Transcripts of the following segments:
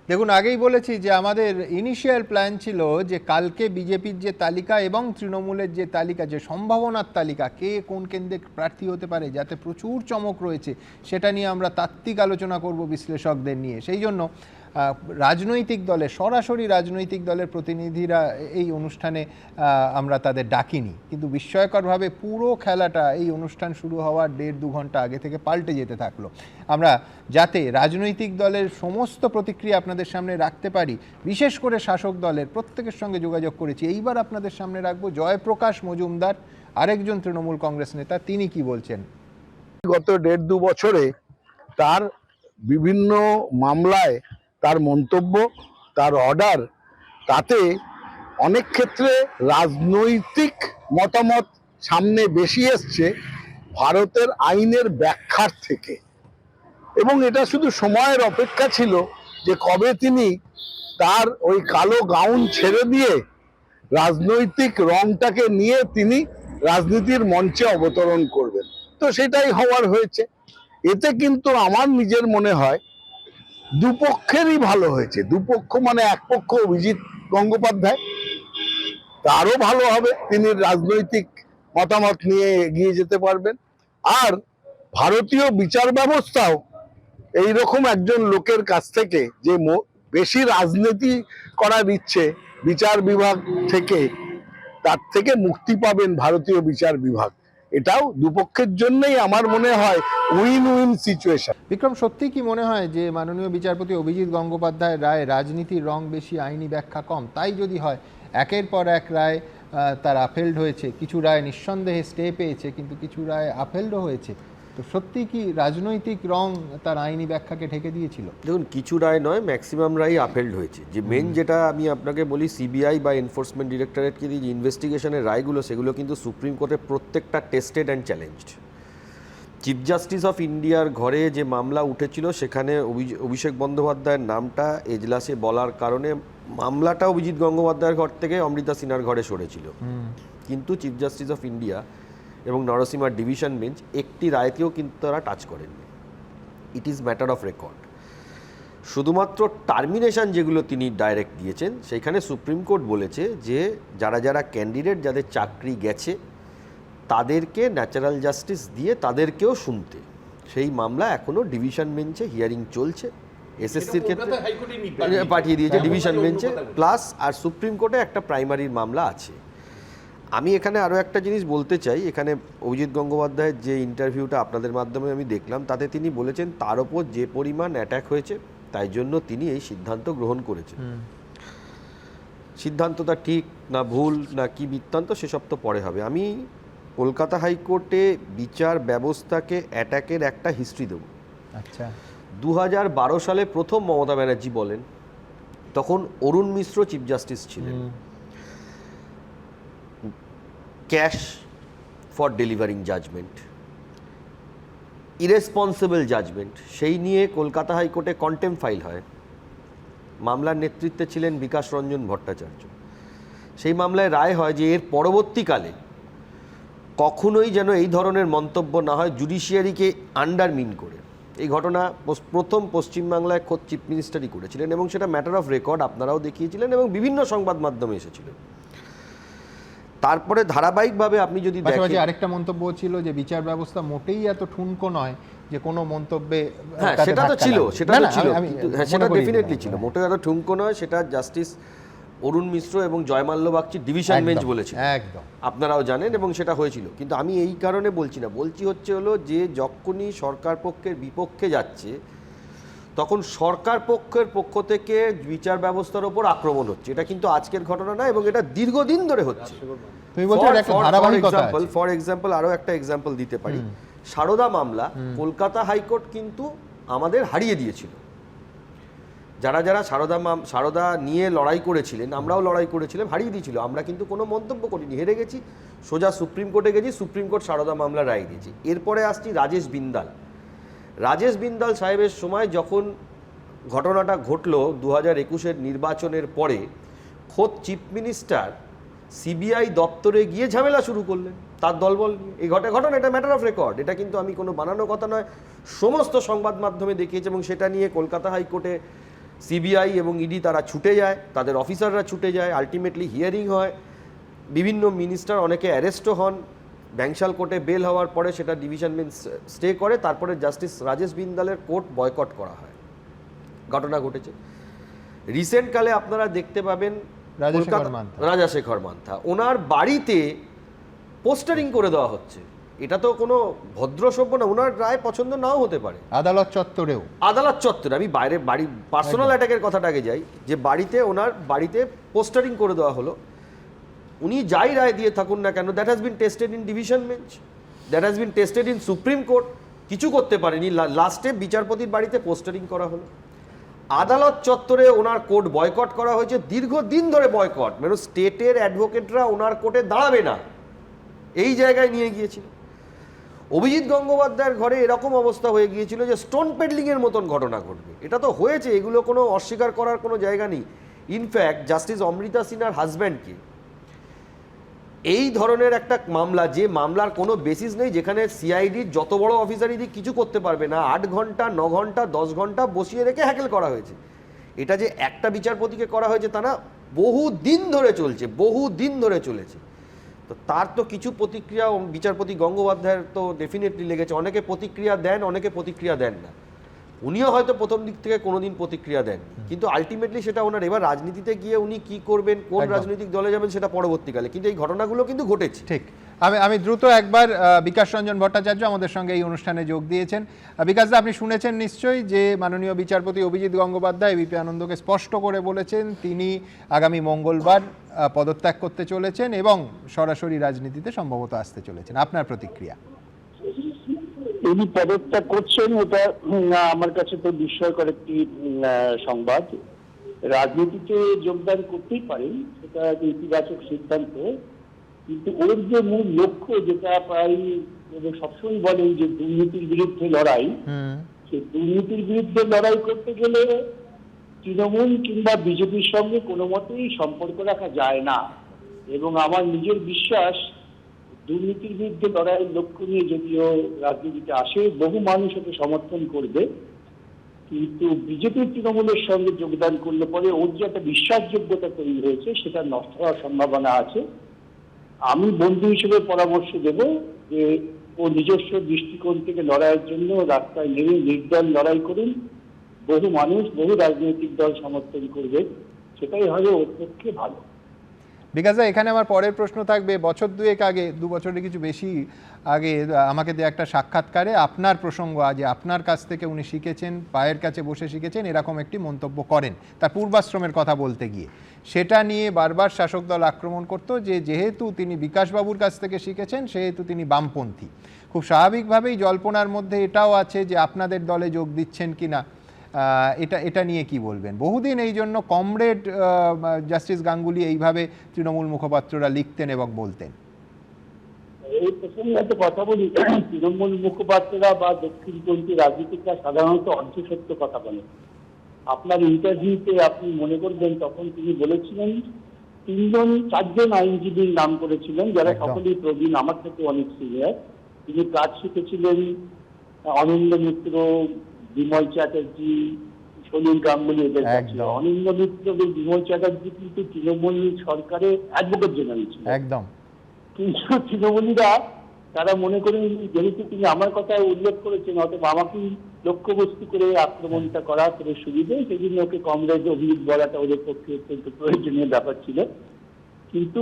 দেখুন, আগেই বলেছি যে আমাদের ইনিশিয়াল প্ল্যান ছিল যে কালকে বিজেপির যে তালিকা এবং তৃণমূলের যে তালিকা, যে সম্ভাবনার তালিকা, কে কোন কেন্দ্রে প্রার্থী হতে পারে, যাতে প্রচুর চমক রয়েছে, সেটা নিয়ে আমরা তাত্ত্বিক আলোচনা করব বিশ্লেষকদের নিয়ে। সেই জন্য রাজনৈতিক দলের, সরাসরি রাজনৈতিক দলের প্রতিনিধিরা এই অনুষ্ঠানে আমরা তাদের ডাকিনি, কিন্তু বিস্ময়করভাবে পুরো খেলাটা এই অনুষ্ঠান শুরু হওয়ার 1.5-2 ঘন্টা আগে থেকে পাল্টে যেতে থাকলো। আমরা যাতে রাজনৈতিক দলের সমস্ত প্রতিক্রিয়া আপনাদের সামনে রাখতে পারি, বিশেষ করে শাসক দলের প্রত্যেকের সঙ্গে যোগাযোগ করেছি। এইবার আপনাদের সামনে রাখবো জয়প্রকাশ মজুমদার, আরেকজন তৃণমূল কংগ্রেস নেতা। তিনি কি বলছেন। গত 1.5-2 বছরে তার বিভিন্ন মামলায় তার মন্তব্য, তার অর্ডার, তাতে অনেক ক্ষেত্রে রাজনৈতিক মতামত সামনে বেশি এসছে ভারতের আইনের ব্যাখ্যার থেকে। এবং এটা শুধু সময়ের অপেক্ষা ছিল যে কবে তিনি তার ওই কালো গাউন ছেড়ে দিয়ে রাজনৈতিক রংটাকে নিয়ে তিনি রাজনীতির মঞ্চে অবতরণ করবেন। তো সেটাই হওয়ার হয়েছে। এতে কিন্তু আমার নিজের মনে হয় দুপক্ষেরই ভালো হয়েছে। দুপক্ষ মানে এক পক্ষ অভিজিৎ গঙ্গোপাধ্যায়, তারও ভালো হবে, তিনি রাজনৈতিক মতামত নিয়ে এগিয়ে যেতে পারবেন। আর ভারতীয় বিচার ব্যবস্থাও এইরকম একজন লোকের কাছ থেকে, যে বেশি রাজনীতি করার ইচ্ছে বিচার বিভাগ থেকে, তার থেকে মুক্তি পাবেন ভারতীয় বিচার বিভাগ। এটাও দুপক্ষের জন্যই আমার মনে হয় উইন উইন সিচুয়েশন। বিক্রম, সত্যি কি মনে হয় যে মাননীয় বিচারপতি অভিজিৎ গঙ্গোপাধ্যায়ের রায় রাজনীতির রং বেশি, আইনি ব্যাখ্যা কম? তাই যদি হয়, একের পর এক রায় তার আপহেল্ড হয়েছে, কিছু রায় নিঃসন্দেহে স্টে পেয়েছে, কিন্তু কিছু রায় আপহেল্ডও হয়েছে, তো সত্যি কি রাজনৈতিক রং তার আইনি ব্যাখ্যাকে ঢেকে দিয়েছিল? দেখুন, কিছু রায় নয়, ম্যাক্সিমাম রায় আপহেল্ড হয়েছে। যে মেন যেটা আমি আপনাকে বলি, সিবিআই বা এনফোর্সমেন্ট ডিরেক্টরেটকে যে ইনভেস্টিগেশনের রায়গুলো, সেগুলো কিন্তু সুপ্রিম কোর্টে প্রত্যেকটা tested and challenged. Chief justice of ইন্ডিয়ার ঘরে যে মামলা উঠেছিল, সেখানে অভিষেক বন্দ্যোপাধ্যায়ের নামটা এজলাসে বলার কারণে মামলাটা অভিজিৎ গঙ্গোপাধ্যায়ের ঘর থেকে অমৃতা সিনহার ঘরে সরেছিল। কিন্তু চিফ জাস্টিস অফ ইন্ডিয়া এবং নরসিমার ডিভিশন বেঞ্চ একটি রায়কেও কিন্তু তারা টাচ করেননি। It is matter of record. শুধুমাত্র টার্মিনেশন যেগুলো তিনি ডাইরেক্ট দিয়েছেন, সেইখানে সুপ্রিম কোর্ট বলেছে যে যারা যারা ক্যান্ডিডেট, যাদের চাকরি গেছে, তাদেরকে ন্যাচারাল জাস্টিস দিয়ে তাদেরকেও শুনতে। সেই মামলা এখনও ডিভিশন বেঞ্চে হিয়ারিং চলছে। এসএসসির ক্ষেত্রে পাঠিয়ে দিয়েছে ডিভিশন বেঞ্চে, প্লাস আর সুপ্রিম কোর্টে একটা প্রাইমারির মামলা আছে। আমি এখানে আরও একটা জিনিস বলতে চাই। এখানে অভিজিৎ গঙ্গোপাধ্যায়ের যে ইন্টারভিউটা আপনাদের মাধ্যমে আমি দেখলাম, তাতে তিনি বলেছেন তার ওপর যে পরিমাণ অ্যাটাক হয়েছে, তাই জন্য তিনি এই সিদ্ধান্ত গ্রহণ করেছেন। সিদ্ধান্তটা ঠিক না ভুল না কি বৃত্তান্ত, সেসব তো পরে হবে। আমি কলকাতা হাইকোর্টে বিচার ব্যবস্থাকে অ্যাটাকের একটা হিস্ট্রি দেব। আচ্ছা, 2012 সালে প্রথম মমতা ব্যানার্জি বলেন, তখন অরুণ মিশ্র চিফ জাস্টিস ছিলেন। Cash for delivering judgement, irresponsible judgement, সেই নিয়ে কলকাতা হাইকোর্টে কন্টেম ফাইল হয়। মামলার নেতৃত্বে ছিলেন বিকাশ রঞ্জন ভট্টাচার্য। সেই মামলায় রায় হয় যে এর পরবর্তীকালে কখনোই যেন এই ধরনের মন্তব্য না হয় জুডিশিয়ারিকে আন্ডারমিন করে। এই ঘটনা প্রথম পশ্চিমবাংলায় খোদ চিফ মিনিস্টারই করেছিলেন, এবং সেটা ম্যাটার অফ রেকর্ড, আপনারাও দেখিয়েছিলেন এবং বিভিন্ন সংবাদ মাধ্যমে এসেছিল। তারপরে ধারাবাহিকভাবে আপনি যদি দেখেন, আরেকটা মন্তব্য ছিল যে বিচার ব্যবস্থা মোটেই এত ঠুনকো নয় যে কোনো মন্তব্যে। হ্যাঁ, সেটা তো ছিল, সেটা ডেফিনেটলি ছিল, মোটেই এত ঠুনকো নয়। সেটা জাস্টিস অরুণ মিশ্র এবং জয়মাল্য বাগচি ডিভিশন বেঞ্চ বলেছিল, একদম আপনারাও জানেন, এবং সেটা হয়েছিল। কিন্তু আমি এই কারণে বলছি না, বলছি হলো যে যখনই সরকার পক্ষের বিপক্ষে যাচ্ছে, তখন সরকার পক্ষের পক্ষ থেকে বিচার ব্যবস্থার ওপর আক্রমণ হচ্ছে। এটা কিন্তু আজকের ঘটনা না, এবং এটা দীর্ঘদিন ধরে হচ্ছে। ফর এক্সাম্পল, আরও একটা এক্সাম্পল দিতে পারি। সারদা মামলা কলকাতা হাইকোর্ট কিন্তু আমাদের হারিয়ে দিয়েছিল। যারা যারা সারদা নিয়ে লড়াই করেছিলেন, আমরাও লড়াই করেছিলাম, হারিয়ে দিয়েছিল। আমরা কিন্তু কোনো মন্তব্য করিনি, হেরে গেছি, সোজা সুপ্রিম কোর্টে গেছি, সুপ্রিম কোর্ট সারদা মামলা রায় দিয়েছি। এরপরে আসছি রাজেশ বিন্দাল সাহেবের সময় যখন ঘটনাটা ঘটলো 2021-এর নির্বাচনের পরে, খোদ চিফ মিনিস্টার সিবিআই দপ্তরে গিয়ে ঝামেলা শুরু করলেন তার দলবল নিয়ে। এই ঘটনা, এটা ম্যাটার অফ রেকর্ড, এটা কিন্তু আমি কোনো বানানো কথা নয়, সমস্ত সংবাদ মাধ্যমে দেখিয়েছে, এবং সেটা নিয়ে কলকাতা হাইকোর্টে সিবিআই এবং ইডি তারা ছুটে যায়, তাদের অফিসাররা ছুটে যায়, আলটিমেটলি হিয়ারিং হয়, বিভিন্ন মিনিস্টার অনেকে অ্যারেস্টও হন, ব্যাংশাল কোর্টে বেল হওয়ার পরে সেটা ডিভিশন বেঞ্চ স্টে করে, তারপরে জাস্টিস রাজেশ বিন্দালের কোর্ট বয়কট করা হয়। ঘটনা ঘটেছে রিসেন্ট কালে, আপনারা দেখতে পাবেন রাজাশেখর মান্থা ওনার বাড়িতে পোস্টারিং করে দেওয়া হচ্ছে। এটা তো কোনো ভদ্র সভ্য না, ওনার রায় পছন্দ নাও হতে পারে। আদালত চত্বরে, আমি বাইরে বাড়ি পার্সোনাল অ্যাটাকের কথাটাকে যাই, যে বাড়িতে ওনার বাড়িতে পোস্টারিং করে দেওয়া হলো। উনি যাই রায় দিয়ে থাকুন না কেন, that has been tested in division bench, that has been tested in supreme court, কিছু করতে পারেনি, লাস্টে বিচারপতির বাড়িতে পোস্টারিং করা হলো। আদালত চত্বরে ওনার কোর্ট বয়কট করা হয়েছে, দীর্ঘদিন ধরে বয়কট, মানে স্টেটের অ্যাডভোকেটরা ওনার কোর্টে দাঁড়াবে না, এই জায়গায় নিয়ে গিয়েছিল। অভিজিৎ গঙ্গোপাধ্যায়ের ঘরে এরকম অবস্থা হয়ে গিয়েছিল যে স্টোন পেডলিংয়ের মতন ঘটনা ঘটবে, এটা তো হয়েছে, এগুলো কোনো অস্বীকার করার কোনো জায়গা নেই। ইনফ্যাক্ট জাস্টিস অমৃতা সিনহার হাজব্যান্ডকে এই ধরনের একটা মামলা, যে মামলার কোনো বেসিস নেই, যেখানে সিআইডির যত বড় অফিসারই দিক কিছু করতে পারবে না, 8 ঘন্টা 9 ঘন্টা 10 ঘন্টা বসিয়ে রেখে হ্যাকেল করা হয়েছে। এটা যে একটা বিচারপতিকে করা হয়েছে তা না, বহু দিন ধরে চলেছে। তো তার তো কিছু প্রতিক্রিয়া বিচারপতি গঙ্গোপাধ্যায়ের তো ডেফিনেটলি লেগেছে। অনেকে প্রতিক্রিয়া দেন, অনেকে প্রতিক্রিয়া দেন না। উনিও হয়তো প্রথম দিক থেকে কোনোদিন প্রতিক্রিয়া দেন, কিন্তু আলটিমেটলি সেটা ওনার, এবার রাজনীতিতে গিয়ে উনি কি করবেন, কোন রাজনৈতিক দলে যাবেন সেটা পরবর্তীকালে, কিন্তু এই ঘটনাগুলো কিন্তু ঘটেছে। ঠিক। আমি দ্রুত একবার বিকাশ রঞ্জন ভট্টাচার্য আমাদের সঙ্গে এই অনুষ্ঠানে যোগ দিয়েছেন। বিকাশদা, আপনি শুনেছেন নিশ্চয়ই যে মাননীয় বিচারপতি অভিজিৎ গঙ্গোপাধ্যায় বিপি আনন্দকে স্পষ্ট করে বলেছেন তিনি আগামী মঙ্গলবার পদত্যাগ করতে চলেছেন এবং সরাসরি রাজনীতিতে সম্ভবত আসতে চলেছেন। আপনার প্রতিক্রিয়া? উনি পদত্যাগ করছেন, এটা আমার কাছে তো বিস্ময়কর একটি সংবাদ। রাজনীতিতে যোগদান করতেই পারেন, সেটা একটা ইতিবাচক সিদ্ধান্ত, কিন্তু ওর যে মূল লক্ষ্য, যেটা প্রায় সবসময় বলেন যে দুর্নীতির বিরুদ্ধে লড়াই, সেই দুর্নীতির বিরুদ্ধে লড়াই করতে গেলে তৃণমূল কিংবা বিজেপির সঙ্গে কোনো মতেই সম্পর্ক রাখা যায় না। এবং আমার নিজের বিশ্বাস, দুর্নীতির বিরুদ্ধে লড়াইয়ের লক্ষ্য নিয়ে যদিও রাজনীতিতে আসে, বহু মানুষ ওকে সমর্থন করবে, কিন্তু বিজেপির তৃণমূলের সঙ্গে যোগদান করলে পরে ওর যে একটা বিশ্বাসযোগ্যতা তৈরি হয়েছে সেটা নষ্ট হওয়ার সম্ভাবনা আছে। আমি বন্ধু হিসেবে পরামর্শ দেব যে ও নিজস্ব দৃষ্টিকোণ থেকে লড়াইয়ের জন্য রাস্তায় নেমে নির্দল লড়াই করুন, বহু মানুষ বহু রাজনৈতিক দল সমর্থন করবে, সেটাই হবে ওর পক্ষে ভালো। বিকাশদা, এখানে আমার পরের প্রশ্ন থাকবে, বছর দুয়েক আগে, 2 বছরের কিছু বেশি আগে আমাকে দেয়া একটা সাক্ষাৎকারে আপনার প্রসঙ্গ, আজ আপনার কাছ থেকে উনি শিখেছেন, পায়ের কাছে বসে শিখেছেন, এরকম একটি মন্তব্য করেন তার পূর্বাশ্রমের কথা বলতে গিয়ে। সেটা নিয়ে বারবার শাসক দল আক্রমণ করত যে যেহেতু তিনি বিকাশবাবুর কাছ থেকে শিখেছেন সেহেতু তিনি বামপন্থী। খুব স্বাভাবিকভাবেই জল্পনার মধ্যে এটাও আছে যে আপনাদের দলে যোগ দিচ্ছেন কিনা, এটা নিয়ে কি বলবেন? বহুদিন এই জন্য কমরেড জাস্টিস গাঙ্গুলি এইভাবে তৃণমূল মুখপাত্ররা লিখতেন এবং বলতেন। এই প্রসঙ্গে একটা কথা বলি, তৃণমূল মুখপাত্ররা বা দক্ষিণপন্থী রাজনীতিকরা সাধারণত অর্ধসত্য কথা বলেন। আপনার ইন্টারভিউতে আপনি মনে করবেন তখন তিনি বলেছিলেন 4জন আইনজীবীর নাম করেছিলেন, যারা সকলেই প্রবীণ, আমার থেকে অনেক সিনিয়র। তিনি কাজ শিখেছিলেন অনিন্দ মিত্র, বিমল চ্যাটার্জি, সলিল গাঙ্গুলি, এদের কাছে। অনিন্দ মিত্র এবং বিমল চ্যাটার্জি কিন্তু তৃণমূল সরকারের অ্যাডভোকেট জেনারেল ছিলেন একদম, কিন্তু তৃণমূলীরা তারা মনে করেন যেহেতু তিনি আমার কথা উল্লেখ করেছেন অতএব আমাকেই লক্ষ্যবস্তু করে আক্রমণটা করা করে সুবিধে, সেজন্য ওকে কমরেড অভিযোগ বলাটা ওদের পক্ষে অত্যন্ত প্রয়োজনীয় ব্যাপার ছিল। কিন্তু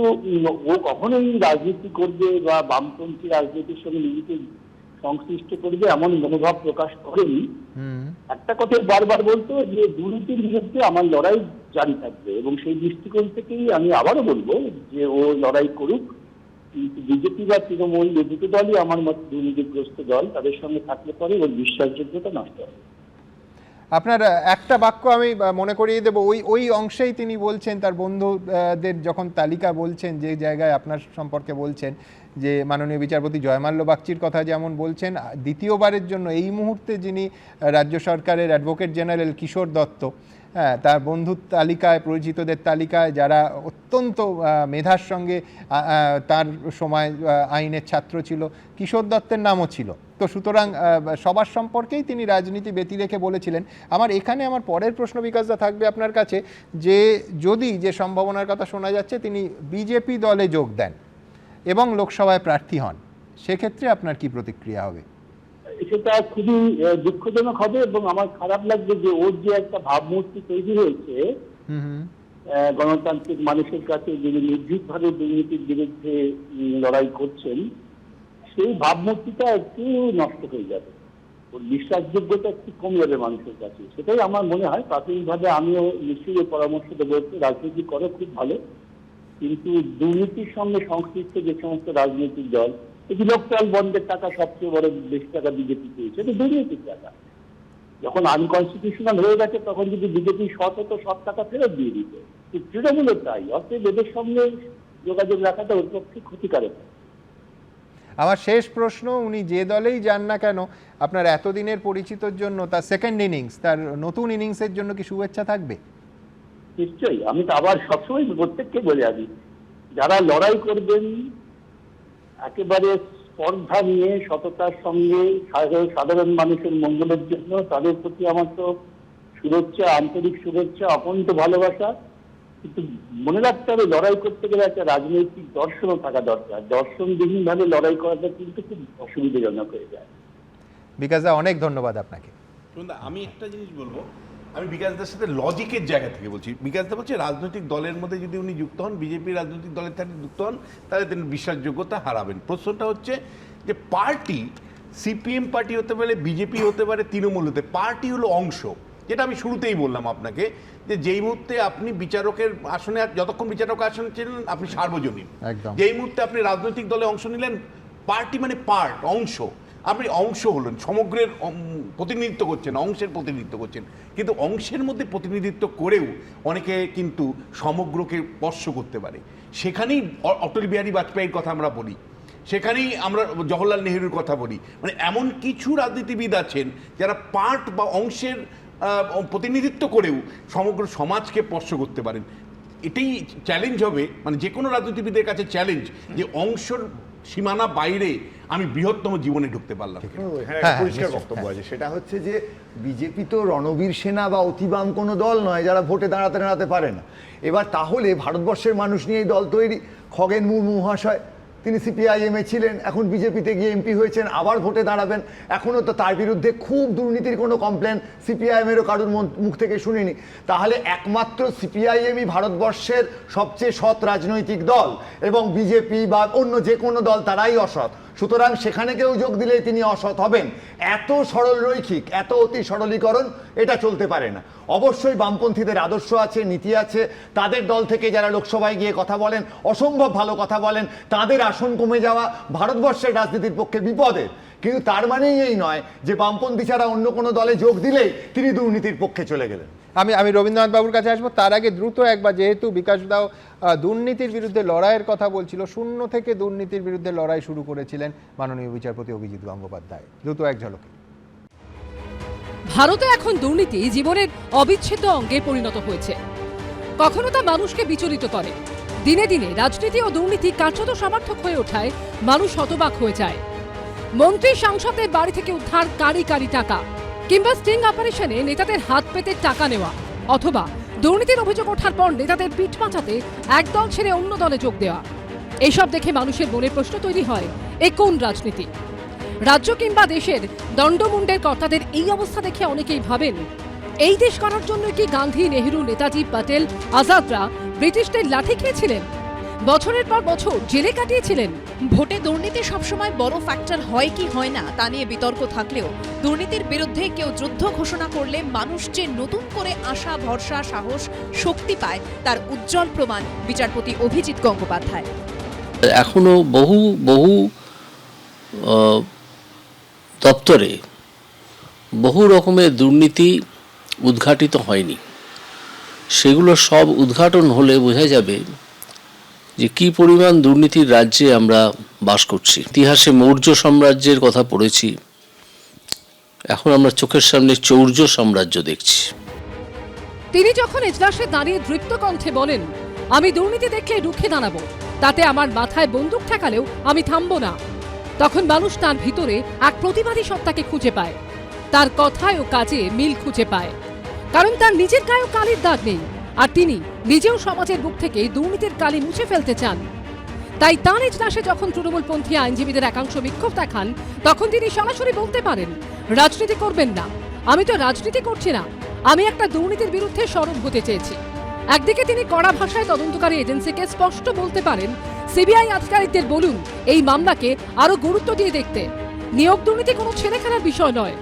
ও কখনোই রাজনীতি করবে বা বামপন্থী রাজনীতির সঙ্গে নিজেকে সংশ্লিষ্ট করবে এমন মনোভাব প্রকাশ করেনি। একটা কথা বারবার বলতো যে দুর্নীতির বিরুদ্ধে আমার লড়াই জারি থাকবে, এবং সেই দৃষ্টিকোণ থেকেই আমি আবারও বলবো যে ও লড়াই করুক। কিন্তু বিজেপি বা তৃণমূল, এই দুটো দলই আমার মতে দুর্নীতিগ্রস্ত দল, তাদের সঙ্গে থাকলে পরে ওর বিশ্বাসযোগ্যতা নষ্ট হবে। আপনার একটা বাক্য আমি মনে করিয়ে দেবো, ওই অংশেই তিনি বলছেন তার বন্ধুদের যখন তালিকা বলছেন, যে জায়গায় আপনার সম্পর্কে বলছেন যে মাননীয় বিচারপতি জয়মাল্য বাগচির কথা যেমন বলছেন, দ্বিতীয়বারের জন্য এই মুহূর্তে যিনি রাজ্য সরকারের অ্যাডভোকেট জেনারেল কিশোর দত্ত, তার বন্ধুর তালিকায়, পরিচিতদের তালিকায় যারা অত্যন্ত মেধার সঙ্গে তার সময় আইনের ছাত্র ছিল, কিশোর দত্তের নামও ছিল। তো সুতরাং সবার সম্পর্কেই তিনি রাজনীতি ব্যতি রেখে বলেছিলেন। আমার পরের প্রশ্ন বিকাশদা থাকবে আপনার কাছে, যে যদি যে সম্ভাবনার কথা শোনা যাচ্ছে তিনি বিজেপি দলে যোগ দেন এবং লোকসভায় প্রার্থী হন, সেক্ষেত্রে আপনার কি প্রতিক্রিয়া হবে? সেটা খুবই দুঃখজনক হবে, এবং আমার খারাপ লাগবে যে ওর যে একটা ভাবমূর্তি তৈরি হয়েছে গণতান্ত্রিক মানুষের কাছে, যিনি নির্ভীকভাবে দুর্নীতির বিরুদ্ধে লড়াই করছেন, সেই ভাবমূর্তিটা একটু নষ্ট হয়ে যাবে, ওর বিশ্বাসযোগ্যতা একটু কমে যাবে মানুষের কাছে। সেটাই আমার মনে হয়। প্রাথমিকভাবে আমিও নিশ্চয়ই পরামর্শ দেবো, রাজনীতি করে খুব ভালো, কিন্তু দুর্নীতির সঙ্গে সংশ্লিষ্ট যে সমস্ত রাজনৈতিক দল, এই যে লোকপাল বন্ডের টাকা সবচেয়ে বড় বেশি টাকা বিজেপি পেয়েছে, এটা দুর্নীতির টাকা। যখন আনকনস্টিটিউশনাল হয়ে গেছে তখন যদি বিজেপি সৎ হতো সব টাকা ফেরত দিয়ে দিত, তৃণমূলের তাই। অর্থাৎ এদের সঙ্গে যোগাযোগ রাখাটা ওর পক্ষে ক্ষতিকারক। আমার শেষ প্রশ্ন, উনি যে দলেই যান না কেন, আপনার এতদিনের পরিচিতর জন্য তার সেকেন্ড ইনিংস, তার নতুন ইনিংসের জন্য কি শুভেচ্ছা থাকবে? নিশ্চয়ই। আমি তো আবার সবসময় প্রত্যেককে বলে আসি, যারা লড়াই করবেন একেবারে স্পর্ধা নিয়ে, সততার সঙ্গে, সাধারণ মানুষের মঙ্গলের জন্য, তাদের প্রতি আমার তো শুভেচ্ছা, আন্তরিক শুভেচ্ছা, অকুণ্ঠ ভালোবাসা। কিন্তু মনে রাখতে হবে, লড়াই করতে গেলে একটা রাজনৈতিক দর্শনও থাকা দরকার। দর্শনবিহীন ভাবে লড়াই করাটা কিন্তু খুব অসুবিধাজনক হয়ে যায়। বিকাশদা, অনেক ধন্যবাদ আপনাকে। আমি একটা জিনিস বলবো, আমি বিকাশদার সাথে লজিকের জায়গা থেকে বলছি। বিকাশদা বলছে রাজনৈতিক দলের মধ্যে যদি উনি যুক্ত হন, বিজেপি রাজনৈতিক দলের সাথে যুক্ত হন, তাহলে তিনি বিশ্বাসযোগ্যতা হারাবেন। প্রশ্নটা হচ্ছে যে পার্টি, সিপিএম পার্টি হতে পারে, বিজেপি হতে পারে, তৃণমূল হতে, পার্টি হলো অংশ। যেটা আমি শুরুতেই বললাম আপনাকে, যে যেই মুহূর্তে আপনি বিচারকের আসনে, যতক্ষণ বিচারক আসনে ছিলেন আপনি সার্বজনীন, যেই মুহূর্তে আপনি রাজনৈতিক দলে অংশ নিলেন, পার্টি মানে পার্ট, অংশ, আপনি অংশ হলেন, সমগ্রের প্রতিনিধিত্ব করছেন, অংশের প্রতিনিধিত্ব করছেন। কিন্তু অংশের মধ্যে প্রতিনিধিত্ব করেও অনেকে কিন্তু সমগ্রকে স্পর্শ করতে পারে। সেখানেই অটল বিহারী বাজপেয়ীর কথা আমরা বলি, সেখানেই আমরা জওহরলাল নেহরুর কথা বলি। মানে এমন কিছু রাজনীতিবিদ আছেন যারা পার্ট বা অংশের প্রতিনিধিত্ব করেও সমগ্র সমাজকে স্পর্শ করতে পারেন। এটাই চ্যালেঞ্জ হবে, মানে যে কোনো রাজনীতিবিদের কাছে চ্যালেঞ্জ, যে অংশের সীমানা বাইরে আমি বৃহত্তম জীবনে ঢুকতে পারলাম। এখানে একটা পরিষ্কার বক্তব্য আছে, সেটা হচ্ছে যে বিজেপি তো রণবীর সেনা বা অতিবাম কোনো দল নয় যারা ভোটে দাঁড়াতে পারে না। এবার তাহলে ভারতবর্ষের মানুষ নিয়ে এই দল তৈরি। খগেন মুর্মু মহাশয়, তিনি সিপিআইএমে ছিলেন, এখন বিজেপিতে গিয়ে এমপি হয়েছেন, আবার ভোটে দাঁড়াবেন। এখনও তো তার বিরুদ্ধে খুব দুর্নীতির কোনো কমপ্লেন সিপিআইএমেরও কারোর মুখ থেকে শুনিনি। তাহলে একমাত্র সিপিআইএমই ভারতবর্ষের সবচেয়ে সৎ রাজনৈতিক দল, এবং বিজেপি বা অন্য যে কোনো দল তারাই অসৎ। সুতরাং সেখানে কেউ যোগ দিলেই তিনি অসৎ হবেন। এত সরল রৈখিক, এত অতি সরলীকরণ এটা চলতে পারে না। অবশ্যই বামপন্থীদের আদর্শ আছে, নীতি আছে। তাদের দল থেকে যারা লোকসভায় গিয়ে কথা বলেন, অসম্ভব ভালো কথা বলেন, তাদের আসন কমে যাওয়া ভারতবর্ষের রাজনীতির পক্ষে বিপদের। কিন্তু তার মানেই এই নয় যে বামপন্থী ছাড়া অন্য কোনো দলে যোগ দিলেই তিনি দুর্নীতির পক্ষে চলে গেলেন। আমি রবীন্দ্রনাথ বাবুর কাছে আসবো, তার আগে দ্রুত একবার, যেহেতু বিকাশদাও দুর্নীতির বিরুদ্ধে লড়াইয়ের কথা বলছিল, শূন্য থেকে দুর্নীতির বিরুদ্ধে লড়াই শুরু করেছিলেন মাননীয় বিচারপতি অভিজিৎ গঙ্গোপাধ্যায়। দ্রুত এক ঝলকে। ভারতে এখন দুর্নীতি জীবনের অবিচ্ছেদ্য অঙ্গে পরিণত হয়েছে। কখনো তা মানুষকে বিচলিত করে। দিনে দিনে রাজনীতি ও দুর্নীতি কার্যত সমার্থক হয়ে ওঠায় মানুষ হতবাক হয়ে যায়। মন্ত্রী সাংসদের বাড়ি থেকে উদ্ধার কারি কারি টাকা, কিংবা স্টিং অপারেশনে নেতাদের হাত পেতে টাকা নেওয়া, অথবা দুর্নীতির অভিযোগ ওঠার পর নেতাদের পিঠ বাঁচাতে এক দল ছেড়ে অন্য দলে যোগ দেওয়া। এইসব দেখে মানুষের মনের প্রশ্ন তৈরি হয়, এ কোন রাজনীতি? রাজ্য কিংবা দেশের দণ্ডমুণ্ডের কর্তাদের এই অবস্থা দেখে অনেকেই ভাবেন, এই দেশ করার জন্য কি গান্ধী, নেহেরু, নেতাজি, প্যাটেল, আজাদরা ব্রিটিশদের লাঠি খেয়েছিলেন, বছরের পর বছর জেলে কাটিয়েছিলেন? ভোটে দুর্নীতি সবসময় বড় ফ্যাক্টর হয় কি হয় না তা নিয়ে বিতর্ক থাকলেও দুর্নীতির বিরুদ্ধে কেউ যুদ্ধ ঘোষণা করলে মানুষ যে নতুন করে আশা, ভরসা, সাহস, শক্তি পায় তার উজ্জ্বল প্রমাণ বিচারপতি অভিজিৎ গঙ্গোপাধ্যায়। এখনো বহু বহু দপ্তরে বহু রকমের দুর্নীতি উদ্ঘাটিত হয়নি। সেগুলো সব উদ্ঘাটন হলে বোঝা যাবে যে কি পরিমাণ দুর্নীতির রাজ্যে আমরা বাস করছি। ইতিহাসে মৌর্য সাম্রাজ্যের কথা পড়েছি, এখন আমরা চোখের সামনে চৌর্য সাম্রাজ্য দেখছি। তিনি যখন এজলাসে দাঁড়িয়ে দৃপ্ত কণ্ঠে বলেন, আমি দুর্নীতি দেখলে রুখে দাঁড়াবো, তাতে আমার মাথায় বন্দুক ঠেকালেও আমি থামবো না, তখন মানুষ তার ভিতরে এক প্রতিবাদী সত্তাকে খুঁজে পায়, তার কথায় ও কাজে মিল খুঁজে পায়। কারণ তার নিজের গায়েও কালির দাগ নেই, আর তিনি নিজেও সমাজের বুক থেকে দুর্নীতির কালি মুছে ফেলতে চান। তাই তাঁর এজলাসে যখন তৃণমূলপন্থী আইনজীবীদের একাংশ বিক্ষোভ দেখান, তখন তিনি সরাসরি বলতে পারেন, রাজনীতি করবেন না, আমি তো রাজনীতি করছি না, আমি একটা দুর্নীতির বিরুদ্ধে সরব হতে চেয়েছি। একদিকে তিনি কড়া ভাষায় তদন্তকারী এজেন্সিকে স্পষ্ট বলতে পারেন, সিবিআই আধিকারিকদের বলুন এই মামলাকে আরো গুরুত্ব দিয়ে দেখতে, নিয়োগ দুর্নীতি কোনো ছেলেখেলার বিষয় নয়।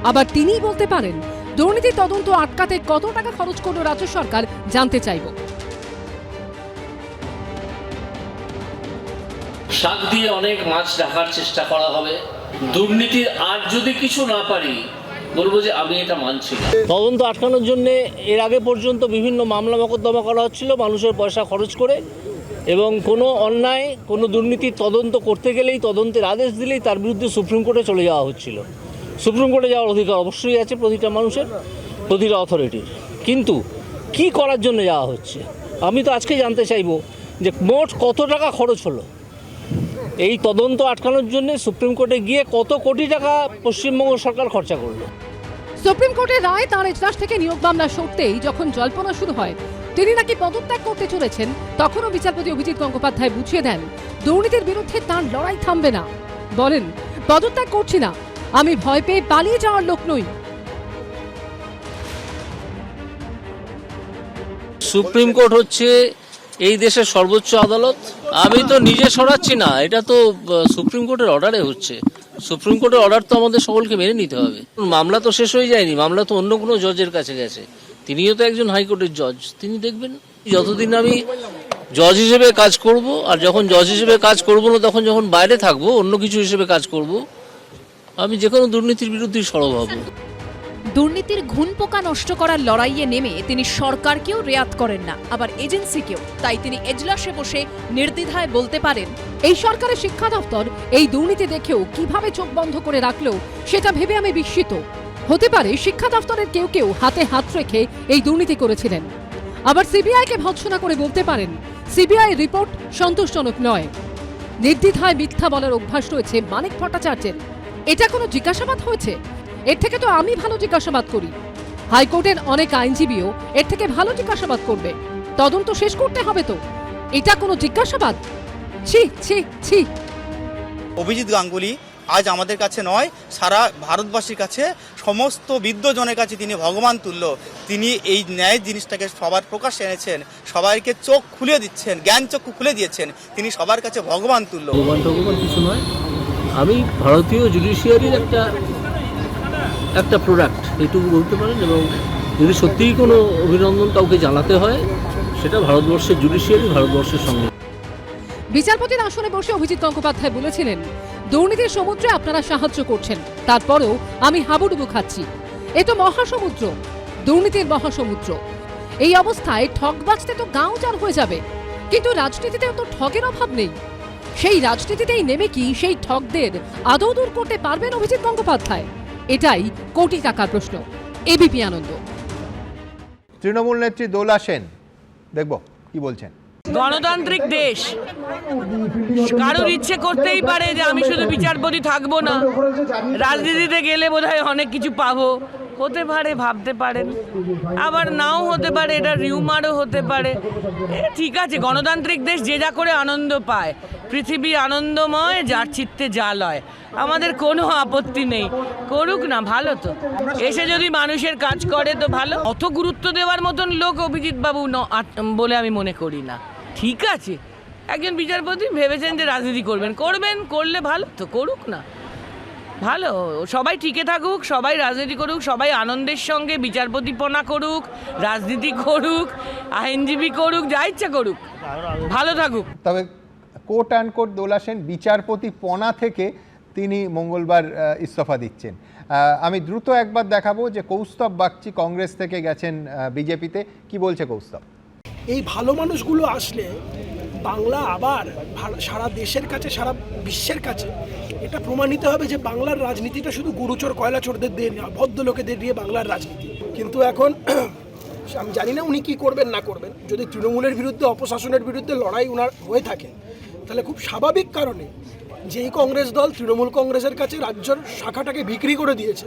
আবার তিনিই বলতে পারেন, দুর্নীতির তদন্ত আটকাতে কত টাকা খরচ করল রাজ্য সরকার জানতে চাইব। শাক দিয়ে অনেক মাছ রাখার চেষ্টা করা হবে। দুর্নীতির আর যদি কিছু না পারি, বলবো যে আমি এটা মানছি না। তদন্ত আটকানোর জন্য এর আগে পর্যন্ত বিভিন্ন মামলা মোকদ্দমা করা হচ্ছিল মানুষের পয়সা খরচ করে, এবং কোনো অন্যায় কোনো দুর্নীতির তদন্ত করতে গেলেই, তদন্তের আদেশ দিলেই তার বিরুদ্ধে সুপ্রিম কোর্টে চলে যাওয়া হচ্ছিল। সুপ্রিম কোর্টে যাওয়ার অধিকার অবশ্যই আছে প্রতিটা মানুষের, প্রতিটা অথরিটির, কিন্তু কি করার জন্য যাওয়া হচ্ছে? আমি তো আজকে জানতে চাইবো যে মোট কত টাকা খরচ হলো এই তদন্ত আটকানোর জন্য। সুপ্রিম কোর্টে গিয়ে কত কোটি টাকা পশ্চিমবঙ্গ সরকার খরচা করলো। সুপ্রিম কোর্টের রায় তাঁর এজলাস থেকে নিয়োগ মামলা সরতেই যখন জল্পনা শুরু হয় তিনি নাকি পদত্যাগ করতে চলেছেন, তখনও বিচারপতি অভিজিৎ গঙ্গোপাধ্যায় বুঝিয়ে দেন, দুর্নীতির বিরুদ্ধে তাঁর লড়াই থামবে না। বলেন, পদত্যাগ করছি না, আমি ভয় পেয়ে পালিয়ে যাওয়ার লোক নই। সুপ্রিম কোর্ট হচ্ছে এই দেশের সর্বোচ্চ আদালত। আমি তো নিজে সরাচ্ছি না, এটা তো সুপ্রিম কোর্টের অর্ডারে হচ্ছে। সুপ্রিম কোর্টের অর্ডার তো আমাদের সকলকে মেনে নিতে হবে। মামলা তো শেষ হয়ে যায়নি, মামলা তো অন্য কোনো জজের কাছে গেছে। তিনিও তো একজন হাইকোর্টের জজ, তিনি দেখবেন। যতদিন আমি জজ হিসেবে কাজ করব, আর যখন জজ হিসেবে কাজ করব না, তখন যখন বাইরে থাকবো অন্য কিছু হিসেবে কাজ করব, আমি যে কোনো দুর্নীতির বিরুদ্ধেই সরব হব। দুর্নীতির ঘুণ পোকা নষ্ট করার লড়াইয়ে নেমে তিনি সরকারকেও রেয়াত করেন না, আবার এজেন্সিকেও। তাই তিনি এজলাসে বসে নির্দ্বিধায় বলতে পারেন, এই সরকারের শিক্ষা দপ্তর এই দুর্নীতি দেখেও কিভাবে চোখ বন্ধ করে রাখলো সেটা ভেবে আমি বিস্মিত। হতে পারে শিক্ষা দপ্তরের কেউ কেউ হাতে হাত রেখে এই দুর্নীতি করেছিলেন। আবার সিবিআইকে ভৎসনা করে বলতে পারেন, সিবিআই রিপোর্ট সন্তোষজনক নয়। নির্দ্বিধায় মিথ্যা বলার অভ্যাস রয়েছে মানিক ভট্টাচার্যের। এটা কোনো জিজ্ঞাসাবাদ হয়েছে? এর থেকে তো আমি ভালো জিজ্ঞাসাবাদ করি। হাইকোর্টের অনেক আইনজীবীও এর থেকে ভালো জিজ্ঞাসাবাদ করবে। তদন্ত শেষ করতে হবে তো, এটা কোনো জিজ্ঞাসাবাদ? ছি ছি ছি। অভিজিৎ গাঙ্গুলি আজ আমাদের কাছে নয়, সারা ভারতবাসীর কাছে, সমস্ত বিদ্বজনের কাছে তিনি ভগবান তুল্য। তিনি এই ন্যায় জিনিসটাকে সবার প্রকাশ্যে এনেছেন, সবাইকে চোখ খুলে দিচ্ছেন, জ্ঞান চক্ষু খুলে দিয়েছেন। তিনি সবার কাছে ভগবান তুল্য। ভগবান কিছু নয়, আমি ভারতীয় জুডিশিয়ারির একটা প্রোডাক্ট, এইটুকু বলতে পারেন। এবং যদি সত্যিই কোনো অভিনন্দন কাউকে জানাতে হয়, সেটা ভারতবর্ষের জুডিশিয়ারি, ভারতবর্ষের সঙ্গে। বিচারপতির আসনে বসে অভিজিৎ গঙ্গোপাধ্যায় বলেছিলেন, দুর্নীতির সমুদ্রে আপনারা সাহায্য করছেন, তারপরেও আমি হাবুডুবু খাচ্ছি। এ তো মহাসমুদ্র, দুর্নীতির মহাসমুদ্র। এই অবস্থায় ঠক বাঁচতে তো গাঁও চার হয়ে যাবে, কিন্তু রাজনীতিতেও তো ঠগের অভাব নেই। সেই রাজনীতিতেই নেমে কি সেই ঠকদের আদৌ দূর করতে পারবেন অভিজিৎ গঙ্গোপাধ্যায়? এটাই কোটি টাকার প্রশ্ন। এবিপি আনন্দ। তৃণমূল নেত্রী দোলা সেন, দেখবো কি বলছেন। গণতান্ত্রিক দেশ, কারোর ইচ্ছে করতেই পারে যে আমি শুধু বিচারপতি থাকবো না, রাজনীতিতে গেলে বোধহয় অনেক কিছু পাবো। হতে পারে, ভাবতে পারেন, আবার নাও হতে পারে, এটা রিউমারও হতে পারে। ঠিক আছে, গণতান্ত্রিক দেশ, যে যা করে আনন্দ পায়। পৃথিবী আনন্দময়, যার চিত্তে যা লয়। আমাদের কোনো আপত্তি নেই, করুক না, ভালো তো। এসে যদি মানুষের কাজ করে তো ভালো। অত গুরুত্ব দেওয়ার মতন লোক অভিজিৎ বাবু বলে আমি মনে করি না। ঠিক আছে, একজন বিচারপতি ভেবেছেন যে রাজনীতি করবেন, করলে ভালো তো, করুক না, ভালো। সবাই টিকে থাকুক, সবাই রাজনীতি করুক, সবাই আনন্দের সঙ্গে বিচারপতিপনা করুক, রাজনীতি করুক, আইনজীবী করুক, যা ইচ্ছা করুক, ভালো থাকুক। তবে কোট অ্যান্ড কোট দোলা সেন বিচারপতি পনা থেকে তিনি মঙ্গলবার ইস্তফা দিচ্ছেন। আমি দ্রুত একবার দেখাবো যে কৌস্তব বাগচি কংগ্রেস থেকে গেছেন বিজেপিতে। কি বলছে কৌস্তব? এই ভালো মানুষগুলো আসলে বাংলা আবার সারা দেশের কাছে, সারা বিশ্বের কাছে এটা প্রমাণিত হবে যে বাংলার রাজনীতিটা শুধু গুরুচোর কয়লাচোরদের দিয়ে না, ভদ্রলোকেদের দিয়ে বাংলার রাজনীতি। কিন্তু এখন আমি জানি না উনি কি করবেন না করবেন। যদি তৃণমূলের বিরুদ্ধে, অপশাসনের বিরুদ্ধে লড়াই ওনার হয়ে থাকে, তাহলে খুব স্বাভাবিক কারণে যেই কংগ্রেস দল তৃণমূল কংগ্রেসের কাছে রাজ্যের শাখাটাকে বিক্রি করে দিয়েছে,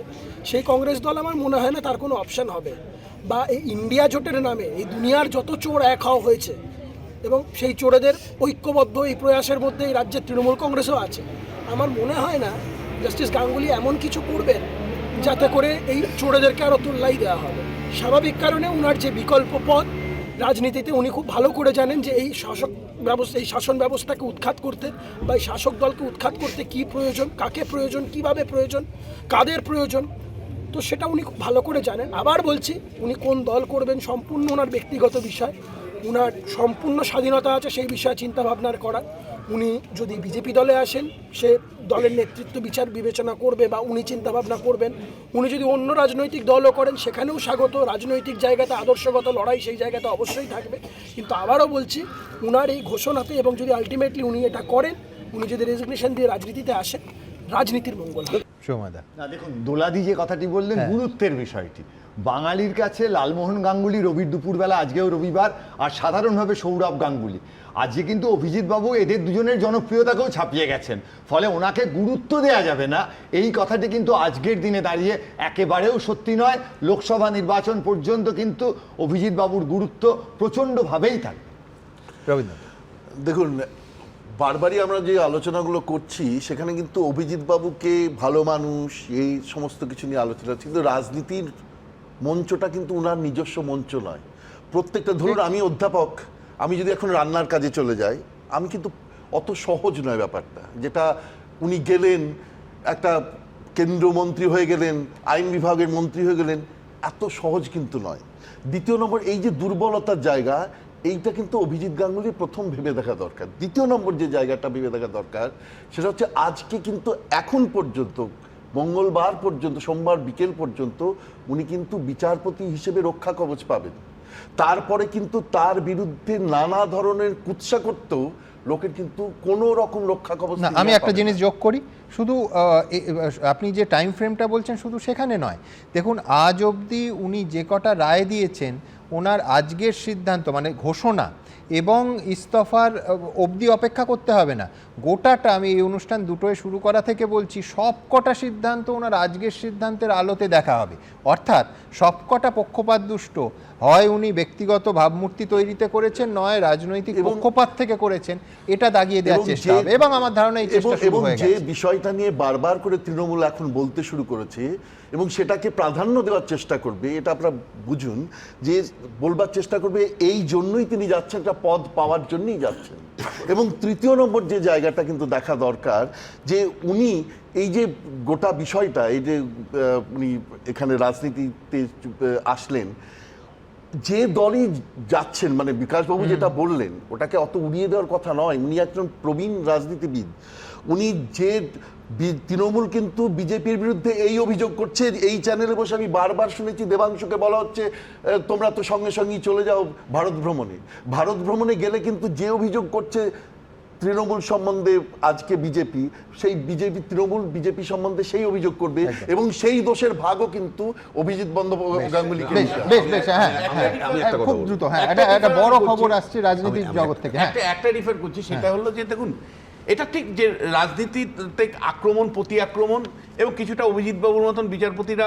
সেই কংগ্রেস দল আমার মনে হয় না তার কোনো অপশান হবে। বা এই ইন্ডিয়া জোটের নামে এই দুনিয়ার যত চোর এক হওয়া হয়েছে, এবং সেই চোরেদের ঐক্যবদ্ধ এই প্রয়াসের মধ্যে এই রাজ্যের তৃণমূল কংগ্রেসও আছে। আমার মনে হয় না জাস্টিস গাঙ্গুলি এমন কিছু করবেন যাতে করে এই চোরেদেরকে আরও তোল্লাই দেওয়া হবে। স্বাভাবিক কারণে ওনার যে বিকল্প পথ রাজনীতিতে, উনি খুব ভালো করে জানেন যে এই শাসন ব্যবস্থাকে উৎখাত করতে বা এই শাসক দলকে উৎখাত করতে কী প্রয়োজন, কাকে প্রয়োজন, কিভাবে প্রয়োজন, কাদের প্রয়োজন, তো সেটা উনি খুব ভালো করে জানেন। আবার বলছি, উনি কোন দল করবেন সম্পূর্ণ ওনার ব্যক্তিগত বিষয়, ওনার সম্পূর্ণ স্বাধীনতা আছে সেই বিষয়ে চিন্তাভাবনার করা। উনি যদি বিজেপি দলে আসেন, সে দলের নেতৃত্ব বিচার বিবেচনা করবে বা উনি চিন্তাভাবনা করবেন। উনি যদি অন্য রাজনৈতিক দলও করেন, সেখানেও স্বাগত। রাজনৈতিক জায়গাতে আদর্শগত লড়াই সেই জায়গাতে অবশ্যই থাকবে। কিন্তু আবারও বলছি, উনার এই ঘোষণাতে এবং যদি আলটিমেটলি উনি এটা করেন, উনি যদি রেজিগনেশন দিয়ে রাজনীতিতে আসেন, রাজনীতির মঙ্গল হবে। সৌম্যদা, না দেখুন, দোলাদি যে কথাটি বললেন, গুরুত্বের বিষয়টি বাঙালির কাছে লালমোহন গাঙ্গুলি রবির দুপুরবেলা, আজকেও রবিবার, আর সাধারণভাবে সৌরভ গাঙ্গুলি। আজকে কিন্তু অভিজিৎ বাবু এদের দুজনের জনপ্রিয়তাকেও ছাপিয়ে গেছেন, ফলে ওনাকে গুরুত্ব দেয়া যাবে না, এই কথাটি কিন্তু আজকের দিনে দাঁড়িয়ে একেবারেও সত্যি নয়। লোকসভা নির্বাচন পর্যন্ত কিন্তু অভিজিৎ বাবুর গুরুত্ব প্রচণ্ডভাবেই থাকে। রবীন্দ্র, দেখুন, বারবারই আমরা যে আলোচনাগুলো করছি সেখানে কিন্তু অভিজিৎ বাবুকে ভালো মানুষ এই সমস্ত কিছু নিয়ে আলোচনা হচ্ছে, কিন্তু রাজনীতির মঞ্চটা কিন্তু ওনার নিজস্ব মঞ্চ নয়। প্রত্যেকটা, ধরুন আমি অধ্যাপক, আমি যদি এখন রান্নার কাজে চলে যাই, আমি কিন্তু অত সহজ নয় ব্যাপারটা, যেটা উনি গেলেন একটা কেন্দ্রমন্ত্রী হয়ে গেলেন, আইন বিভাগের মন্ত্রী হয়ে গেলেন, এত সহজ কিন্তু নয়। দ্বিতীয় নম্বর, এই যে দুর্বলতার জায়গা, এইটা কিন্তু অভিজিৎ গাঙ্গুলির প্রথম ভেবে দেখা দরকার। দ্বিতীয় নম্বর যে জায়গাটা ভেবে দেখা দরকার, সেটা হচ্ছে আজকে কিন্তু এখন পর্যন্ত, মঙ্গলবার পর্যন্ত, সোমবার বিকেল পর্যন্ত উনি কিন্তু বিচারপতি হিসেবে রক্ষা কবচ পাবেন। তারপরে কিন্তু তার বিরুদ্ধে নানা ধরনের কুৎসা করতেও লোকের কিন্তু কোনো রকম রক্ষা কবচ না, আমি একটা জিনিস যোগ করি, শুধু আপনি যে টাইম ফ্রেমটা বলছেন শুধু সেখানে নয়। দেখুন, আজ অবধি উনি যে কটা রায় দিয়েছেন, ওনার আজকের সিদ্ধান্ত মানে ঘোষণা এবং ইস্তফার অবধি অপেক্ষা করতে হবে না, গোটাটা, আমি এই অনুষ্ঠান দুটোয় শুরু করা থেকে বলছি, সবকটা সিদ্ধান্ত ওনার আজকের সিদ্ধান্তের আলোতে দেখা হবে। অর্থাৎ সবকটা পক্ষপাত দুষ্ট, হয় উনি ব্যক্তিগত ভাবমূর্তি তৈরিতে করেছেন, নয় রাজনৈতিক পক্ষপাত থেকে করেছেন, এটা দাগিয়ে দেওয়ার চেষ্টা হবে। এবং আমার ধারণা এই চেষ্টা শুরু হয়ে গেছে। যে বিষয়টা নিয়ে বারবার করে তৃণমূল এখন বলতে শুরু করেছে এবং সেটাকে প্রাধান্য দেওয়ার চেষ্টা করবে, এটা আপনারা বুঝুন, যে বলবার চেষ্টা করবে এই জন্যই তিনি যাচ্ছেন, একটা পদ পাওয়ার জন্যই যাচ্ছেন। এবং তৃতীয় নম্বর যে জায়গাটা কিন্তু দেখা দরকার, যে উনি এই যে গোটা বিষয়টা, এই যে উনি এখানে রাজনীতিতে আসলেন, যে দলই যাচ্ছেন, মানে বিকাশবাবু যেটা বললেন, ওটাকে অত উড়িয়ে দেওয়ার কথা নয়। উনি একজন প্রবীণ রাজনীতিবিদ। উনি যে তৃণমূল কিন্তু বিজেপির বিরুদ্ধে এই অভিযোগ করছে, এই চ্যানেলে বসে আমি বারবার শুনেছি, দেবাংশুকে বলা হচ্ছে তোমরা তো সঙ্গে সঙ্গেই চলে যাও ভারত ভ্রমণে। ভারত ভ্রমণে গেলে কিন্তু যে অভিযোগ করছে তৃণমূল সম্বন্ধে আজকে বিজেপি, সেই বিজেপি, তৃণমূল বিজেপি সম্বন্ধে সেই অভিযোগ করবে এবং সেই দোষের ভাগও কিন্তু অভিজিৎ বন্দ্যোপাধ্যায় গাঙ্গুলিকে। খুব দ্রুত, হ্যাঁ, একটা বড় খবর আসছে রাজনৈতিক জগৎ থেকে। একটা রিফার করছি, সেটা হলো যে দেখুন, এটা ঠিক যে রাজনীতিতে আক্রমণ, প্রতি আক্রমণ, এবং কিছুটা অভিজিৎ বাবুর মতন বিচারপতিরা,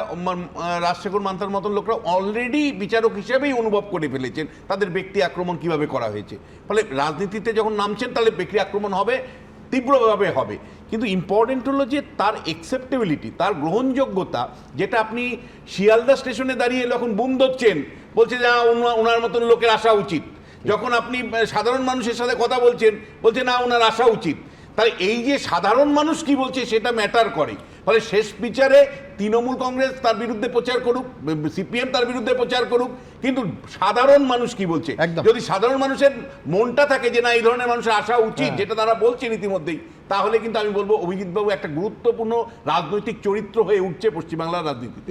রাজশেখর মান্তার মতন লোকরা অলরেডি বিচারক হিসেবেই অনুভব করে ফেলেছেন তাদের ব্যক্তি আক্রমণ কিভাবে করা হয়েছে। ফলে রাজনীতিতে যখন নামছেন, তাহলে ব্যক্তি আক্রমণ হবে, তীব্রভাবে হবে। কিন্তু ইম্পর্টেন্ট হলো যে তার অ্যাকসেপ্টেবিলিটি, তার গ্রহণযোগ্যতা, যেটা আপনি শিয়ালদা স্টেশনে দাঁড়িয়ে যখন বুম ধরছেন, বলছে যে ওনার মতন লোকের আসা উচিত, যখন আপনি সাধারণ মানুষের সাথে কথা বলছেন, বলছে না ওনার আসা উচিত, তাহলে এই যে সাধারণ মানুষ কি বলছে সেটা ম্যাটার করে। ফলে শেষ বিচারে তৃণমূল কংগ্রেস তার বিরুদ্ধে প্রচার করুক, সিপিএম তার বিরুদ্ধে প্রচার করুক, কিন্তু সাধারণ মানুষ কি বলছে, যদি সাধারণ মানুষের মনটা থাকে যে না এই ধরনের মানুষের আসা উচিত, যেটা তারা বলছেন ইতিমধ্যেই, তাহলে কিন্তু আমি বলবো অভিজিৎ বাবু একটা গুরুত্বপূর্ণ রাজনৈতিক চরিত্র হয়ে উঠছে পশ্চিমবাংলার রাজনীতিতে।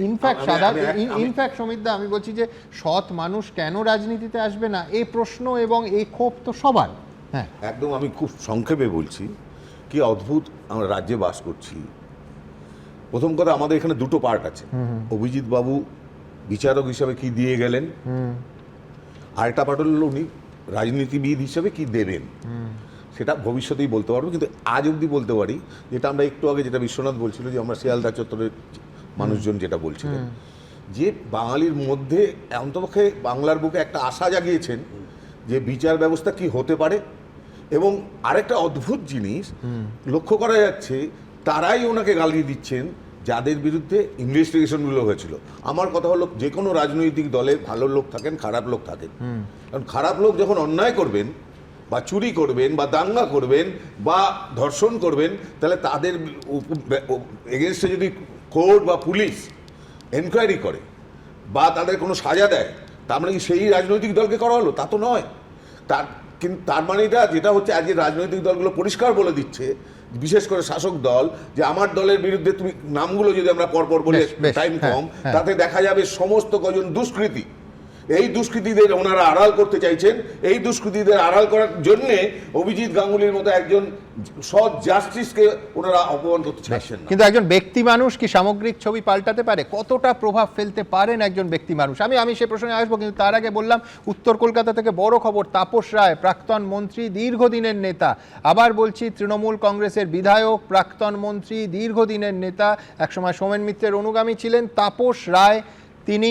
ইনফ্যাক্ট সমিতদা, আমি বলছি যে সৎ মানুষ কেন রাজনীতিতে আসবে না, এই প্রশ্ন এবং এই ক্ষোভ তো সবার। হ্যাঁ, একদম। আমি খুব সংক্ষেপে বলছি, কি অদ্ভুত আমরা রাজ্যে বাস করছি। প্রথম কথা, আমাদের এখানে দুটো পার্ট আছে। অভিজিৎ বাবু বিচারক হিসাবে কি দিয়ে গেলেন, আরেকটা পার্ট হলো উনি রাজনীতিবিদ হিসেবে কি দেবেন, সেটা ভবিষ্যতেই বলতে পারবো। কিন্তু আজ অবধি বলতে পারি, যেটা আমরা একটু আগে যেটা বিশ্বনাথ বলছিল, যে আমরা শিয়ালদা চত্বরের মানুষজন যেটা বলছিলেন, যে বাঙালির মধ্যে অন্তপক্ষে বাংলার বুকে একটা আশা জাগিয়েছেন যে বিচার ব্যবস্থা কি হতে পারে। এবং আরেকটা অদ্ভুত জিনিস লক্ষ্য করা যাচ্ছে, তারাই ওনাকে গালি দিচ্ছেন যাদের বিরুদ্ধে ইনভেস্টিগেশনগুলো হয়েছিল। আমার কথা হলো, যে কোনো রাজনৈতিক দলে ভালো লোক থাকেন, খারাপ লোক থাকেন। কারণ খারাপ লোক যখন অন্যায় করবেন বা চুরি করবেন বা দাঙ্গা করবেন বা ধর্ষণ করবেন, তাহলে তাদের এগেনস্টে যদি কোর্ট বা পুলিশ এনকোয়ারি করে বা তাদের কোনো সাজা দেয়, তার মানে কি সেই রাজনৈতিক দলকে করা হলো? তা তো নয়। কিন্তু তার মানে যেটা হচ্ছে, আজকে রাজনৈতিক দলগুলো পরিষ্কার বলে দিচ্ছে, বিশেষ করে শাসক দল, যে আমার দলের বিরুদ্ধে তুমি নামগুলো যদি আমরা পরপর বলে, টাইম কম, তাতে দেখা যাবে সমস্ত কজন দুষ্কৃতী, এই দুষ্কৃতীদের ওনারা আড়াল করতে চাইছেন। এই দুষ্কৃতীদের আড়াল করার জন্যে অভিজিৎ গাঙ্গুলির মতো একজন সৎ জাস্টিসকে ওনারা অপমান করতে চাইছেন না। কিন্তু একজন ব্যক্তি মানুষ কি সামগ্রিক ছবি পাল্টাতে পারে? কতটা প্রভাব ফেলতে পারেন একজন ব্যক্তি মানুষ? আমি সে প্রশ্নে আসবো, কিন্তু তার আগে বললাম, উত্তর কলকাতা থেকে বড় খবর। তাপস রায়, প্রাক্তন মন্ত্রী, দীর্ঘদিনের নেতা, আবার বলছি তৃণমূল কংগ্রেসের বিধায়ক, প্রাক্তন মন্ত্রী, দীর্ঘদিনের নেতা, একসময় সোমেন মিত্রের অনুগামী ছিলেন, তাপস রায়, তিনি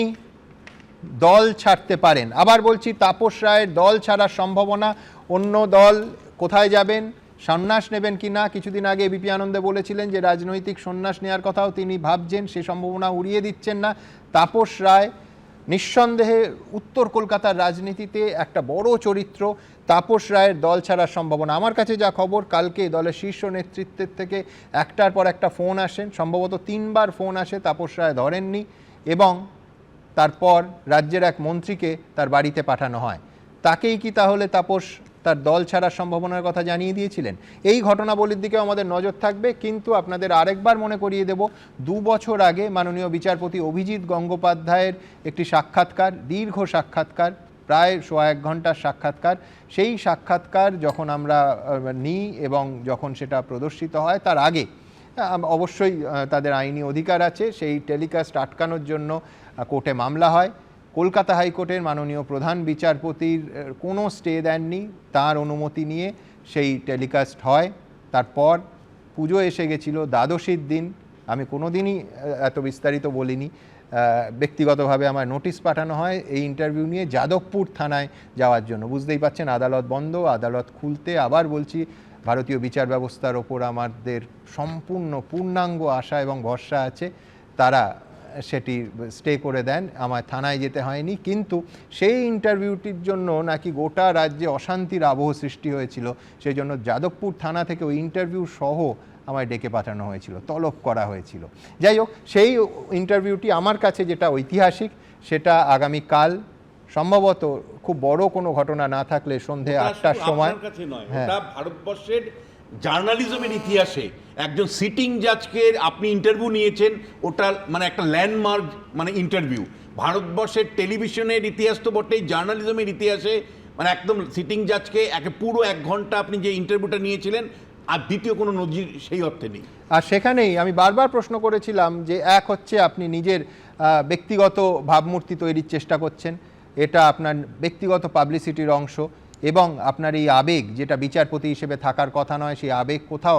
দল ছাড়তে পারেন। আবার বলছি, তাপস রায়ের দল ছাড়ার সম্ভাবনা। অন্য দল কোথায় যাবেন, সন্ন্যাস নেবেন কি না? কিছুদিন আগে এবিপি আনন্দে বলেছিলেন যে রাজনৈতিক সন্ন্যাস নেওয়ার কথাও তিনি ভাবছেন, সে সম্ভাবনা উড়িয়ে দিচ্ছেন না। তাপস রায় নিঃসন্দেহে উত্তর কলকাতার রাজনীতিতে একটা বড় চরিত্র। তাপস রায়ের দল ছাড়ার সম্ভাবনা। আমার কাছে যা খবর, কালকে দলের শীর্ষ নেতৃত্বের থেকে একটার পর একটা ফোন আসেন, সম্ভবত 3বার ফোন আসে, তাপস রায় ধরেননি, এবং তারপর রাজ্যের এক মন্ত্রীকে তার বাড়িতে পাঠানো হয়। তাকেই কি তাহলে তাপস তার দল ছাড়ার সম্ভাবনার কথা জানিয়ে দিয়েছিলেন? এই ঘটনাবলীর দিকেও আমাদের নজর থাকবে। কিন্তু আপনাদের আরেকবার মনে করিয়ে দেব, 2 বছর আগে মাননীয় বিচারপতি অভিজিৎ গঙ্গোপাধ্যায়ের একটি সাক্ষাৎকার, দীর্ঘ সাক্ষাৎকার, প্রায় 1.5 ঘন্টার সাক্ষাৎকার। সেই সাক্ষাৎকার যখন আমরা নিই এবং যখন সেটা প্রদর্শিত হয়, তার আগে অবশ্যই তাদের আইনি অধিকার আছে, সেই টেলিকাস্ট আটকানোর জন্য কোর্টে মামলা হয়। কলকাতা হাইকোর্টের মাননীয় প্রধান বিচারপতির কোনো স্টে দেননি, তার অনুমতি নিয়ে সেই টেলিকাস্ট হয়। তারপর পুজো এসে গেছিল, দ্বাদশীর দিন। আমি কোনো দিনই এত বিস্তারিত বলিনি। ব্যক্তিগতভাবে আমার নোটিশ পাঠানো হয় এই ইন্টারভিউ নিয়ে যাদবপুর থানায় যাওয়ার জন্য। বুঝতেই পাচ্ছেন, আদালত বন্ধ, আদালত খুলতে, আবার বলছি, ভারতীয় বিচার ব্যবস্থার ওপর আমাদের সম্পূর্ণ পূর্ণাঙ্গ আশা এবং ভরসা আছে, তারা সেটি স্টে করে দেন, আমায় থানায় যেতে হয়নি। কিন্তু সেই ইন্টারভিউটির জন্য নাকি গোটা রাজ্যে অশান্তির আবহ সৃষ্টি হয়েছিল, সেই জন্য যাদবপুর থানা থেকে ওই ইন্টারভিউ সহ আমায় ডেকে পাঠানো হয়েছিল, তলব করা হয়েছিল। যাই হোক, সেই ইন্টারভিউটি আমার কাছে যেটা ঐতিহাসিক, সেটা আগামীকাল, সম্ভবত খুব বড় কোনো ঘটনা না থাকলে সন্ধে 8টার সময়। ভারতবর্ষের জার্নালিজমের ইতিহাসে একজন সিটিং জাজকে আপনি ইন্টারভিউ নিয়েছেন, ওটা মানে একটা ল্যান্ডমার্ক মানে ইন্টারভিউ। ভারতবর্ষের টেলিভিশনের ইতিহাস তো বটেই, জার্নালিজমের ইতিহাসে মানে একদম সিটিং জাজকে পুরো 1 ঘন্টা আপনি যে ইন্টারভিউটা নিয়েছিলেন, আর দ্বিতীয় কোনো নজির সেই অর্থে নেই। আর সেখানেই আমি বারবার প্রশ্ন করেছিলাম যে, এক হচ্ছে আপনি নিজের ব্যক্তিগত ভাবমূর্তি তৈরির চেষ্টা করছেন, এটা আপনার ব্যক্তিগত পাবলিসিটির অংশ, এবং আপনার এই আবেগ, যেটা বিচারপতি হিসেবে থাকার কথা নয়, সেই আবেগ কোথাও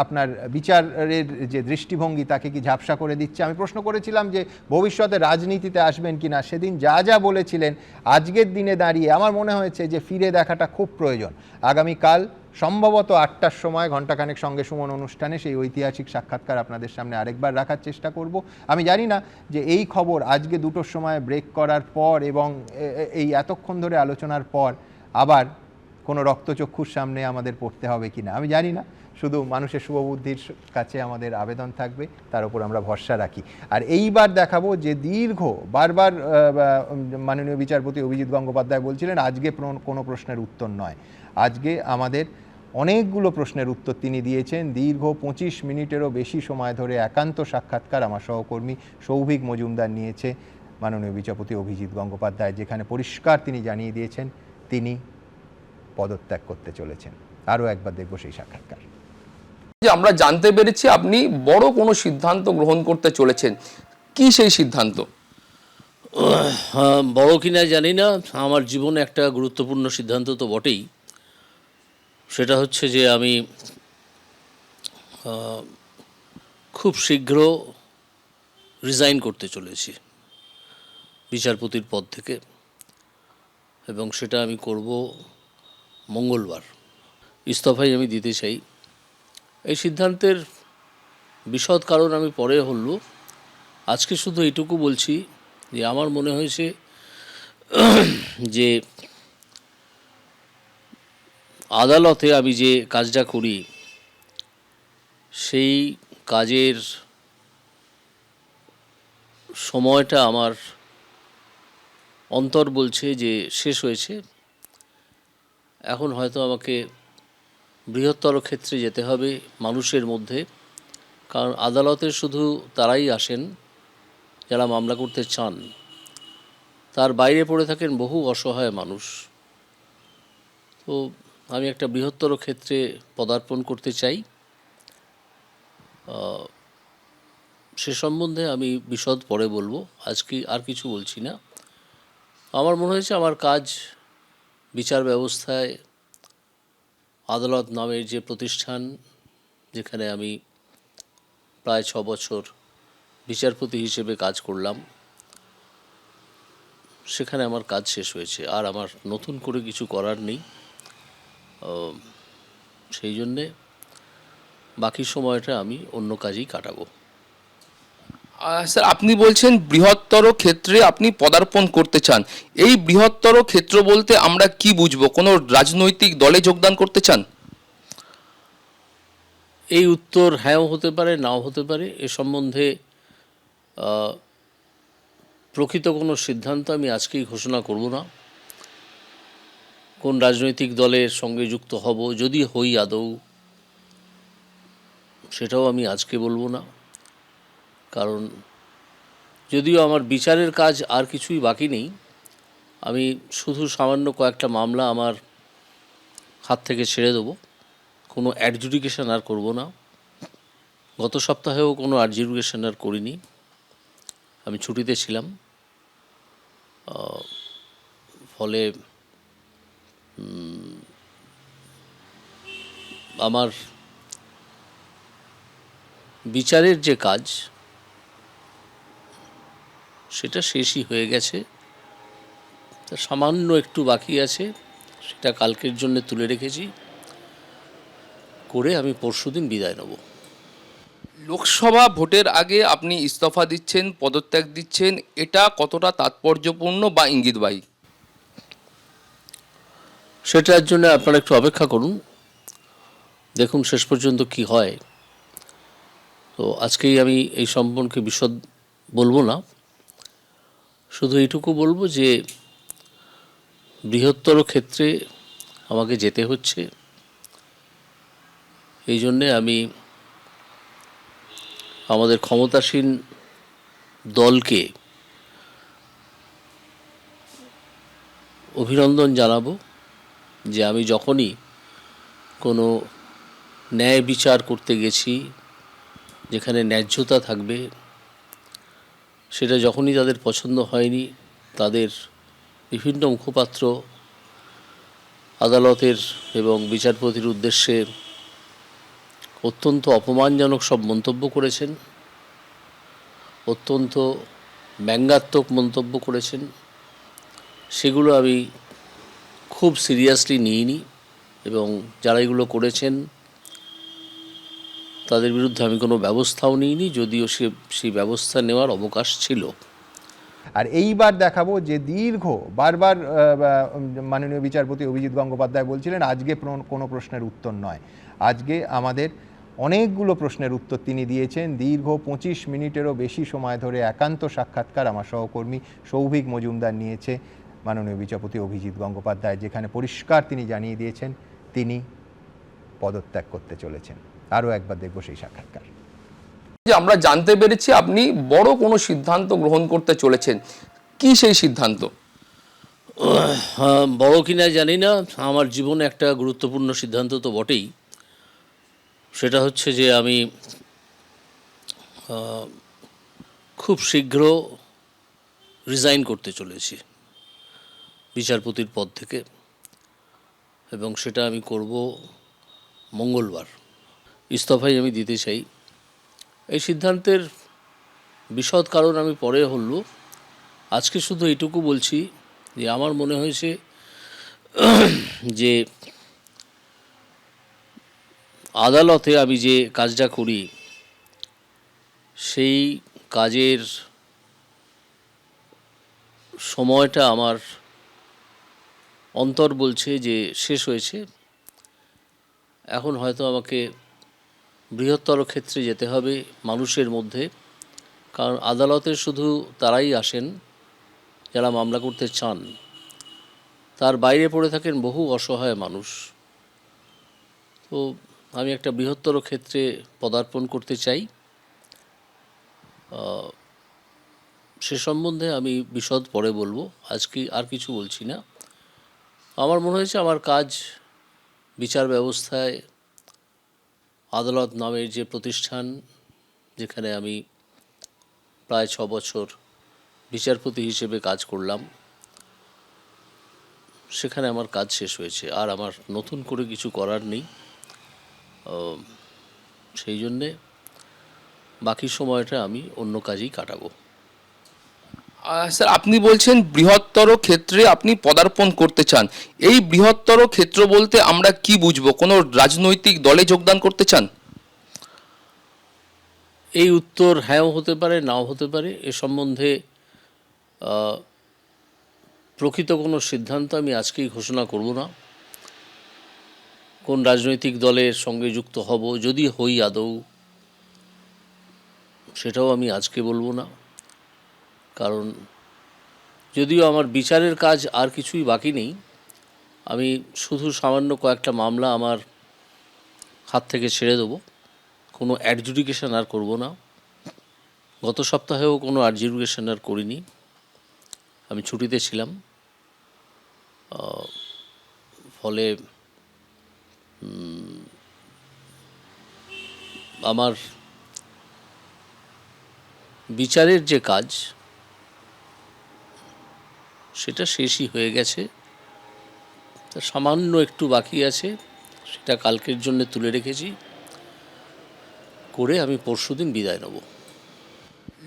আপনার বিচারের যে দৃষ্টিভঙ্গি তাকে কি ঝাপসা করে দিচ্ছে। আমি প্রশ্ন করেছিলাম যে ভবিষ্যতে রাজনীতিতে আসবেন কি না। সেদিন যা যা বলেছিলেন, আজকের দিনে দাঁড়িয়ে আমার মনে হয়েছে যে ফিরে দেখাটা খুব প্রয়োজন। আগামীকাল সম্ভবত 8টার সময় ঘণ্টাখানেক সঙ্গে সুমন অনুষ্ঠানে সেই ঐতিহাসিক সাক্ষাৎকার আপনাদের সামনে আরেকবার রাখার চেষ্টা করব। আমি জানি না যে এই খবর আজকে 2টোর সময় ব্রেক করার পর এবং এই এতক্ষণ ধরে আলোচনার পর আবার কোনো রক্তচক্ষুর সামনে আমাদের পড়তে হবে কি না, আমি জানি না। শুধু মানুষের শুভবুদ্ধির কাছে আমাদের আবেদন থাকবে, তার উপর আমরা ভরসা রাখি। আর এইবার দেখাবো যে বারবার মাননীয় বিচারপতি অভিজিৎ গঙ্গোপাধ্যায় বলছিলেন আজকে কোনো প্রশ্নের উত্তর নয়। আজকে আমাদের অনেকগুলো প্রশ্নের উত্তর তিনি দিয়েছেন। দীর্ঘ 25 মিনিটেরও বেশি সময় ধরে একান্ত সাক্ষাৎকার আমার সহকর্মী সৌভিক মজুমদার নিয়েছে মাননীয় বিচারপতি অভিজিৎ গঙ্গোপাধ্যায়, যেখানে পরিষ্কার তিনি জানিয়ে দিয়েছেন তিনি পদত্যাগ করতে চলেছেন। আরও একবার দেখব সেই সাক্ষাৎকার। যে আমরা জানতে পেরেছি আপনি বড় কোনো সিদ্ধান্ত গ্রহণ করতে চলেছেন, কি সেই সিদ্ধান্ত? বড় কিনা জানি না, আমার জীবনে একটা গুরুত্বপূর্ণ সিদ্ধান্ত তো বটেই। সেটা হচ্ছে যে আমি খুব শীঘ্র রিজাইন করতে চলেছি বিচারপতির পদ থেকে, এবং সেটা আমি করব মঙ্গলবার। ইস্তফাই আমি দিতে চাই। এই সিদ্ধান্তের বিশদ কারণ আমি পরে বলব। আজকে শুধু এইটুকু বলছি যে আমার মনে হয়েছে যে আদালতে আমি যে কাজটা করি সেই কাজের সময়টা আমার অন্তর বলছে যে শেষ হয়েছে। এখন হয়তো আমাকে বৃহত্তর ক্ষেত্রে যেতে হবে মানুষের মধ্যে, কারণ আদালতে শুধু তারাই আসেন যারা মামলা করতে চান, তার বাইরে পড়ে থাকেন বহু অসহায় মানুষ। তো আমি একটা বৃহত্তর ক্ষেত্রে পদার্পণ করতে চাই। সে সম্বন্ধে আমি বিশদ পরে বলবো, আজকে আর কিছু বলছি না। আমার মনে হয়েছে আমার কাজ বিচার ব্যবস্থায় আদালত নামের যে প্রতিষ্ঠান, যেখানে আমি প্রায় 6 বছর বিচারপতি হিসেবে কাজ করলাম, সেখানে আমার কাজ শেষ হয়েছে। আর আমার নতুন করে কিছু করার নেই। সেই জন্যে বাকি সময়টা আমি অন্য কাজেই কাটাবো। স্যার, আপনি বলছেন বৃহত্তর ক্ষেত্রে আপনি পদার্পণ করতে চান। এই বৃহত্তর ক্ষেত্র বলতে আমরা কি বুঝবো? কোনো রাজনৈতিক দলে যোগদান করতে চান? এই উত্তর হ্যাঁও হতে পারে, নাও হতে পারে। এ সম্বন্ধে প্রকৃত কোনো সিদ্ধান্ত আমি আজকেই ঘোষণা করব না। কোন রাজনৈতিক দলের সঙ্গে যুক্ত হব, যদি হই আদৌ, সেটাও আমি আজকে বলবো না। কারণ যদিও আমার বিচারের কাজ আর কিছুই বাকি নেই, আমি শুধু সামান্য কয়েকটা মামলা আমার হাত থেকে ছেড়ে দেবো, কোনো অ্যাডজুডিকেশন আর করব না। গত সপ্তাহেও কোনো অ্যাডজুডিকেশন আর করিনি, আমি ছুটিতে ছিলাম। ফলে আমার বিচারের যে কাজ সেটা শেষই হয়ে গেছে। তা সামান্য একটু বাকি আছে, সেটা কালকের জন্য তুলে রেখেছি, করে আমি পরশুদিন বিদায় নেব। লোকসভা ভোটের আগে আপনি ইস্তফা দিচ্ছেন, পদত্যাগ দিচ্ছেন, এটা কতটা তাৎপর্যপূর্ণ বা ইঙ্গিতবাহী? সেটার জন্য আপনারা একটু অপেক্ষা করুন, দেখুন শেষ পর্যন্ত কি হয়। তো আজকেই আমি এই সম্পর্কে বিশদ বলবো না, শুধু এইটুকু বলবো যে বৃহত্তর ক্ষেত্রে আমাকে যেতে হচ্ছে। এই জন্যে আমি আমাদের ক্ষমতাসীন দলকে অভিনন্দন জানাবো যে আমি যখনই কোনো ন্যায় বিচার করতে গেছি, যেখানে ন্যায্যতা থাকবে, সেটা যখনই তাদের পছন্দ হয়নি, তাদের বিভিন্ন মুখপাত্র আদালতের এবং বিচারপতির উদ্দেশ্যে অত্যন্ত অপমানজনক সব মন্তব্য করেছেন, অত্যন্ত ব্যঙ্গাত্মক মন্তব্য করেছেন। সেগুলো আমি খুব সিরিয়াসলি নিইনি, এবং যারা এগুলো করেছেন তাদের বিরুদ্ধে আমি কোনো ব্যবস্থাও নিইনি, যদিও সেই ব্যবস্থা নেওয়ার অবকাশ ছিল। আর এইবার দেখাবো যে বারবার মাননীয় বিচারপতি অভিজিৎ গঙ্গোপাধ্যায় বলছিলেন আজকে কোনো প্রশ্নের উত্তর নয়। আজকে আমাদের অনেকগুলো প্রশ্নের উত্তর তিনি দিয়েছেন। দীর্ঘ 25 মিনিটেরও বেশি সময় ধরে একান্ত সাক্ষাৎকার আমার সহকর্মী সৌভিক মজুমদার নিয়েছে মাননীয় বিচারপতি অভিজিৎ গঙ্গোপাধ্যায়, যেখানে পরিষ্কার তিনি জানিয়ে দিয়েছেন তিনি পদত্যাগ করতে চলেছেন। আরও একবার দেখব সেই সাক্ষাৎকার। যে আমরা জানতে পেরেছি আপনি বড় কোনো সিদ্ধান্ত গ্রহণ করতে চলেছেন, কি সেই সিদ্ধান্ত? বড় কিনা জানি না, আমার জীবনে একটা গুরুত্বপূর্ণ সিদ্ধান্ত তো বটেই। সেটা হচ্ছে যে আমি খুব শীঘ্র রিজাইন করতে চলেছি বিচারপতির পদ থেকে, এবং সেটা আমি করব মঙ্গলবার। ইস্তফাই আমি দিতে চাই। এই সিদ্ধান্তের বিশদ কারণ আমি পরে হলো, আজকে শুধু এইটুকু বলছি যে আমার মনে হয়েছে যে আদালতে আমি যে কাজটা করি সেই কাজের সময়টা আমার অন্তর বলছে যে শেষ হয়েছে। এখন হয়তো আমাকে বৃহত্তর ক্ষেত্রে যেতে হবে মানুষের মধ্যে, কারণ আদালতে শুধু তারাই আসেন যারা মামলা করতে চান, তার বাইরে পড়ে থাকেন বহু অসহায় মানুষ। তো আমি একটা বৃহত্তর ক্ষেত্রে পদার্পণ করতে চাই। সে সম্বন্ধে আমি বিশদ পরে বলবো, আজকে আর কিছু বলছি না। আমার মনে হয়েছে আমার কাজ বিচার ব্যবস্থায়, আদালত নামের যে প্রতিষ্ঠান যেখানে আমি প্রায় 6 বছর বিচারপতি হিসেবে কাজ করলাম, সেখানে আমার কাজ শেষ হয়েছে, আর আমার নতুন করে কিছু করার নেই। সেই জন্যে বাকি সময়টা আমি অন্য কাজেই কাটাবো। স্যার, আপনি বলছেন বৃহত্তর ক্ষেত্রে আপনি পদার্পণ করতে চান। এই বৃহত্তর ক্ষেত্র বলতে আমরা কি বুঝবো? কোনো রাজনৈতিক দলে যোগদান করতে চান? এই উত্তর হ্যাঁও হতে পারে, নাও হতে পারে। এ সম্বন্ধে প্রকৃত কোনো সিদ্ধান্ত আমি আজকেই ঘোষণা করব না। কোন রাজনৈতিক দলের সঙ্গে যুক্ত হব, যদি হই আদৌ, সেটাও আমি আজকে বলবো না। কারণ যদিও আমার বিচারের কাজ আর কিছুই বাকি নেই, আমি শুধু সামান্য কয়েকটা মামলা আমার হাত থেকে ছেড়ে দেবো, কোনো অ্যাডজুডিকেশন আর করব না। গত সপ্তাহেও কোনো অ্যাডজুডিকেশন আর করিনি, আমি ছুটিতে ছিলাম। ফলে আমার বিচারের যে কাজ সেটা শেষই হয়ে গেছে, সামান্য একটু বাকি আছে, সেটা কালকের জন্য তুলে রেখেছি, করে আমি পরশুদিন বিদায় নেব।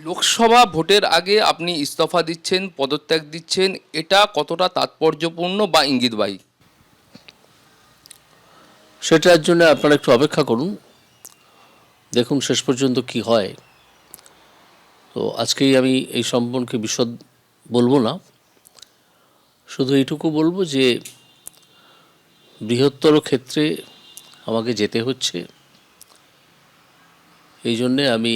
লোকসভা ভোটের আগে আপনি ইস্তফা দিচ্ছেন, পদত্যাগ দিচ্ছেন, এটা কতটা তাৎপর্যপূর্ণ বা ইঙ্গিতবাহী? সেটার জন্য আপনারা একটু অপেক্ষা করুন, দেখুন শেষ পর্যন্ত কি হয়। তো আজকেই আমি এই সম্পর্কে বিশদ বলবো না, শুধু এইটুকু বলবো যে বৃহত্তর ক্ষেত্রে আমাকে যেতে হচ্ছে। এই জন্যে আমি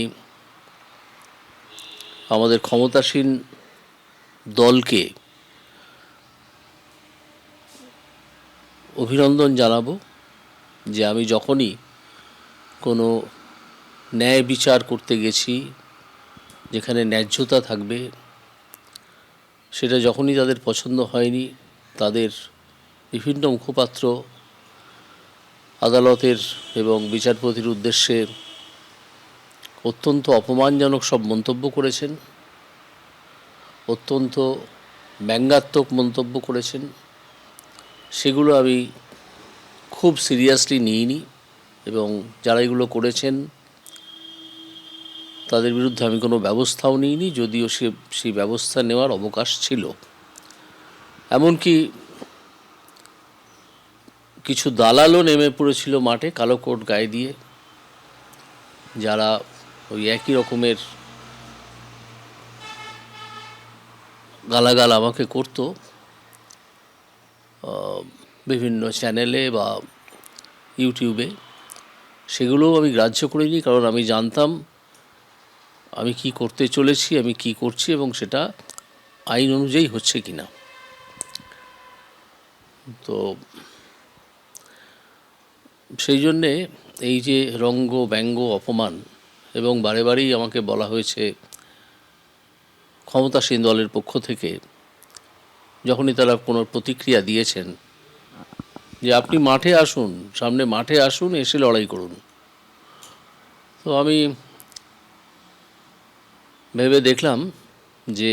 আমাদের ক্ষমতাসীন দলকে অভিনন্দন জানাবো যে আমি যখনই কোনো ন্যায় বিচার করতে গেছি, যেখানে ন্যায্যতা থাকবে, সেটা যখনই তাদের পছন্দ হয়নি, তাদের বিভিন্ন মুখপাত্র আদালতের এবং বিচারপতির উদ্দেশ্যে অত্যন্ত অপমানজনক সব মন্তব্য করেছেন, অত্যন্ত ব্যঙ্গাত্মক মন্তব্য করেছেন, সেগুলো আমি খুব সিরিয়াসলি নিইনি, এবং যারা এগুলো করেছেন তাদের বিরুদ্ধে আমি কোনো ব্যবস্থাও নিইনি, যদিও সেই ব্যবস্থা নেওয়ার অবকাশ ছিল। এমনকি কিছু দালালও নেমে পড়েছিল মাঠে কালো কোট গায়ে দিয়ে, যারা ওই একই রকমের গালাগাল আমাকে করতো বিভিন্ন চ্যানেলে বা ইউটিউবে। সেগুলোও আমি গ্রাহ্য করিনি, কারণ আমি জানতাম আমি কি করতে চলেছি, আমি কি করছি, এবং সেটা আইন অনুযায়ী হচ্ছে কি না। তো সেই জন্যে এই যে রঙ্গ ব্যঙ্গ অপমান, এবং বারে বারেই আমাকে বলা হয়েছে ক্ষমতাসীন দলের পক্ষ থেকে, যখনই তারা কোনো প্রতিক্রিয়া দিয়েছেন, যে আপনি মাঠে আসুন, সামনে মাঠে আসুন, এসে লড়াই করুন। তো আমি ভেবে দেখলাম যে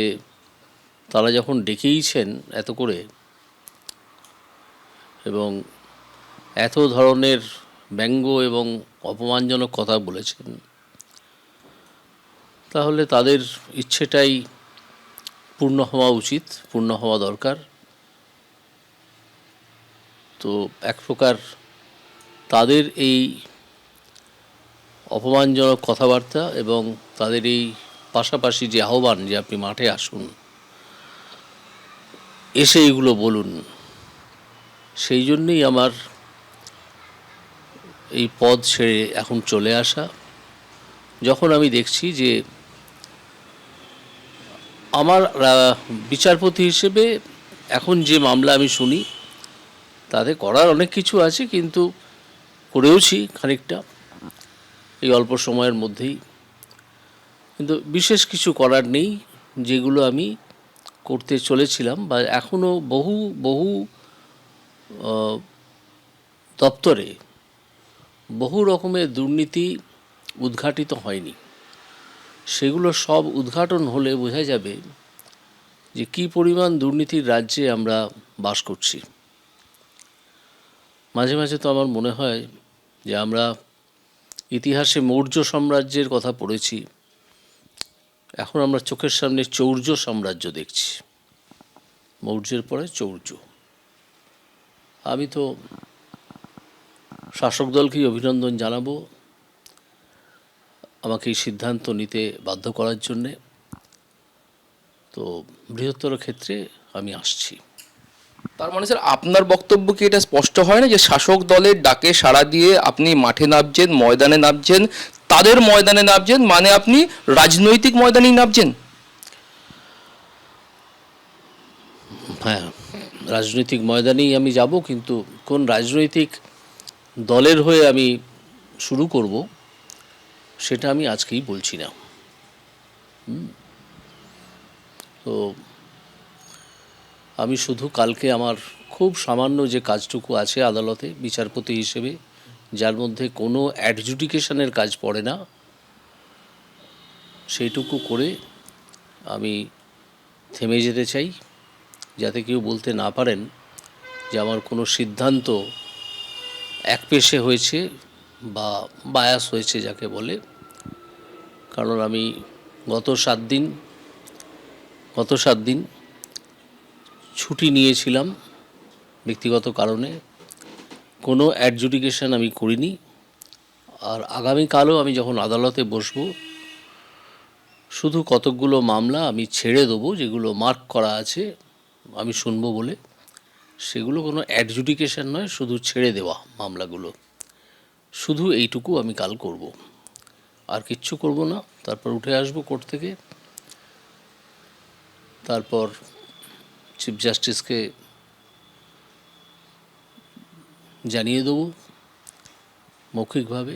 তারা যখন ডেকেইছেন এত করে এবং এত ধরনের ব্যঙ্গ এবং অপমানজনক কথা বলেছেন, তাহলে তাদের ইচ্ছেটাই পূর্ণ হওয়া উচিত, পূর্ণ হওয়া দরকার। তো এক প্রকার তাদের এই অপমানজনক কথাবার্তা এবং তাদের এই পাশাপাশি যে আহ্বান যে আপনি মাঠে আসুন, এসে এগুলো বলুন, সেই জন্যই আমার এই পদ ছেড়ে এখন চলে আসা। যখন আমি দেখছি যে আমার বিচারপতি হিসেবে এখন যে মামলা আমি শুনি তাতে করার অনেক কিছু আছে, কিন্তু করেওছি খানিকটা এই অল্প সময়ের মধ্যেই, কিন্তু বিশেষ কিছু করার নেই। যেগুলো আমি করতে চলেছিলাম বা এখনও বহু বহু দপ্তরে বহু রকমের দুর্নীতি উদ্ঘাটিত হয়নি, সেগুলো সব উদ্ঘাটন হলে বোঝা যাবে যে কী পরিমাণ দুর্নীতির রাজ্যে আমরা বাস করছি। মাঝে মাঝে তো আমার মনে হয় যে আমরা ইতিহাসে মৌর্য সাম্রাজ্যের কথা পড়েছি, এখন আমরা চোখের সামনে চৌর্য সাম্রাজ্য দেখছি, মৌর্যের পরে চৌর্য। আমি তো শাসক দলকেই অভিনন্দন জানাবো আমাকে এই সিদ্ধান্ত নিতে বাধ্য করার জন্যে। তো বৃহত্তর ক্ষেত্রে আমি আসছি। তার মানে স্যার আপনার বক্তব্য কি এটা স্পষ্ট হয় না যে শাসক দলের ডাকে সাড়া দিয়ে আপনি মাঠে নামছেন, ময়দানে নামছেন, তাদের ময়দানে নামছেন, মানে আপনি রাজনৈতিক ময়দানেই নামছেন? হ্যাঁ, রাজনৈতিক ময়দানেই আমি যাব, কিন্তু কোন রাজনৈতিক দলের হয়ে আমি শুরু করব সেটা আমি আজকেই বলছি না। তো আমি শুধু কালকে আমার খুব সামান্য যে কাজটুকু আছে আদালতে বিচারপতি হিসেবে, যার মধ্যে কোনো অ্যাডজুডিকেশনের কাজ পড়ে না, সেইটুকু করে আমি থেমে যেতে চাই, যাতে কেউ বলতে না পারেন যে আমার কোনো সিদ্ধান্ত একপেশে হয়েছে বা বায়াস হয়েছে যাকে বলে। কারণ আমি গত সাত দিন ছুটি নিয়েছিলাম ব্যক্তিগত কারণে, কোনো অ্যাডজুডিকেশন আমি করিনি। আর আগামীকালও আমি যখন আদালতে বসব, শুধু কতকগুলো মামলা আমি ছেড়ে দেবো যেগুলো মার্ক করা আছে আমি শুনবো বলে, সেগুলো কোনো অ্যাডজুডিকেশন নয়, শুধু ছেড়ে দেওয়া মামলাগুলো, শুধু এইটুকু আমি কাল করব, আর কিচ্ছু করব না। তারপর উঠে আসবো কোর্ট থেকে, তারপর চিফ জাস্টিসকে জানিয়ে দেবো মৌখিকভাবে।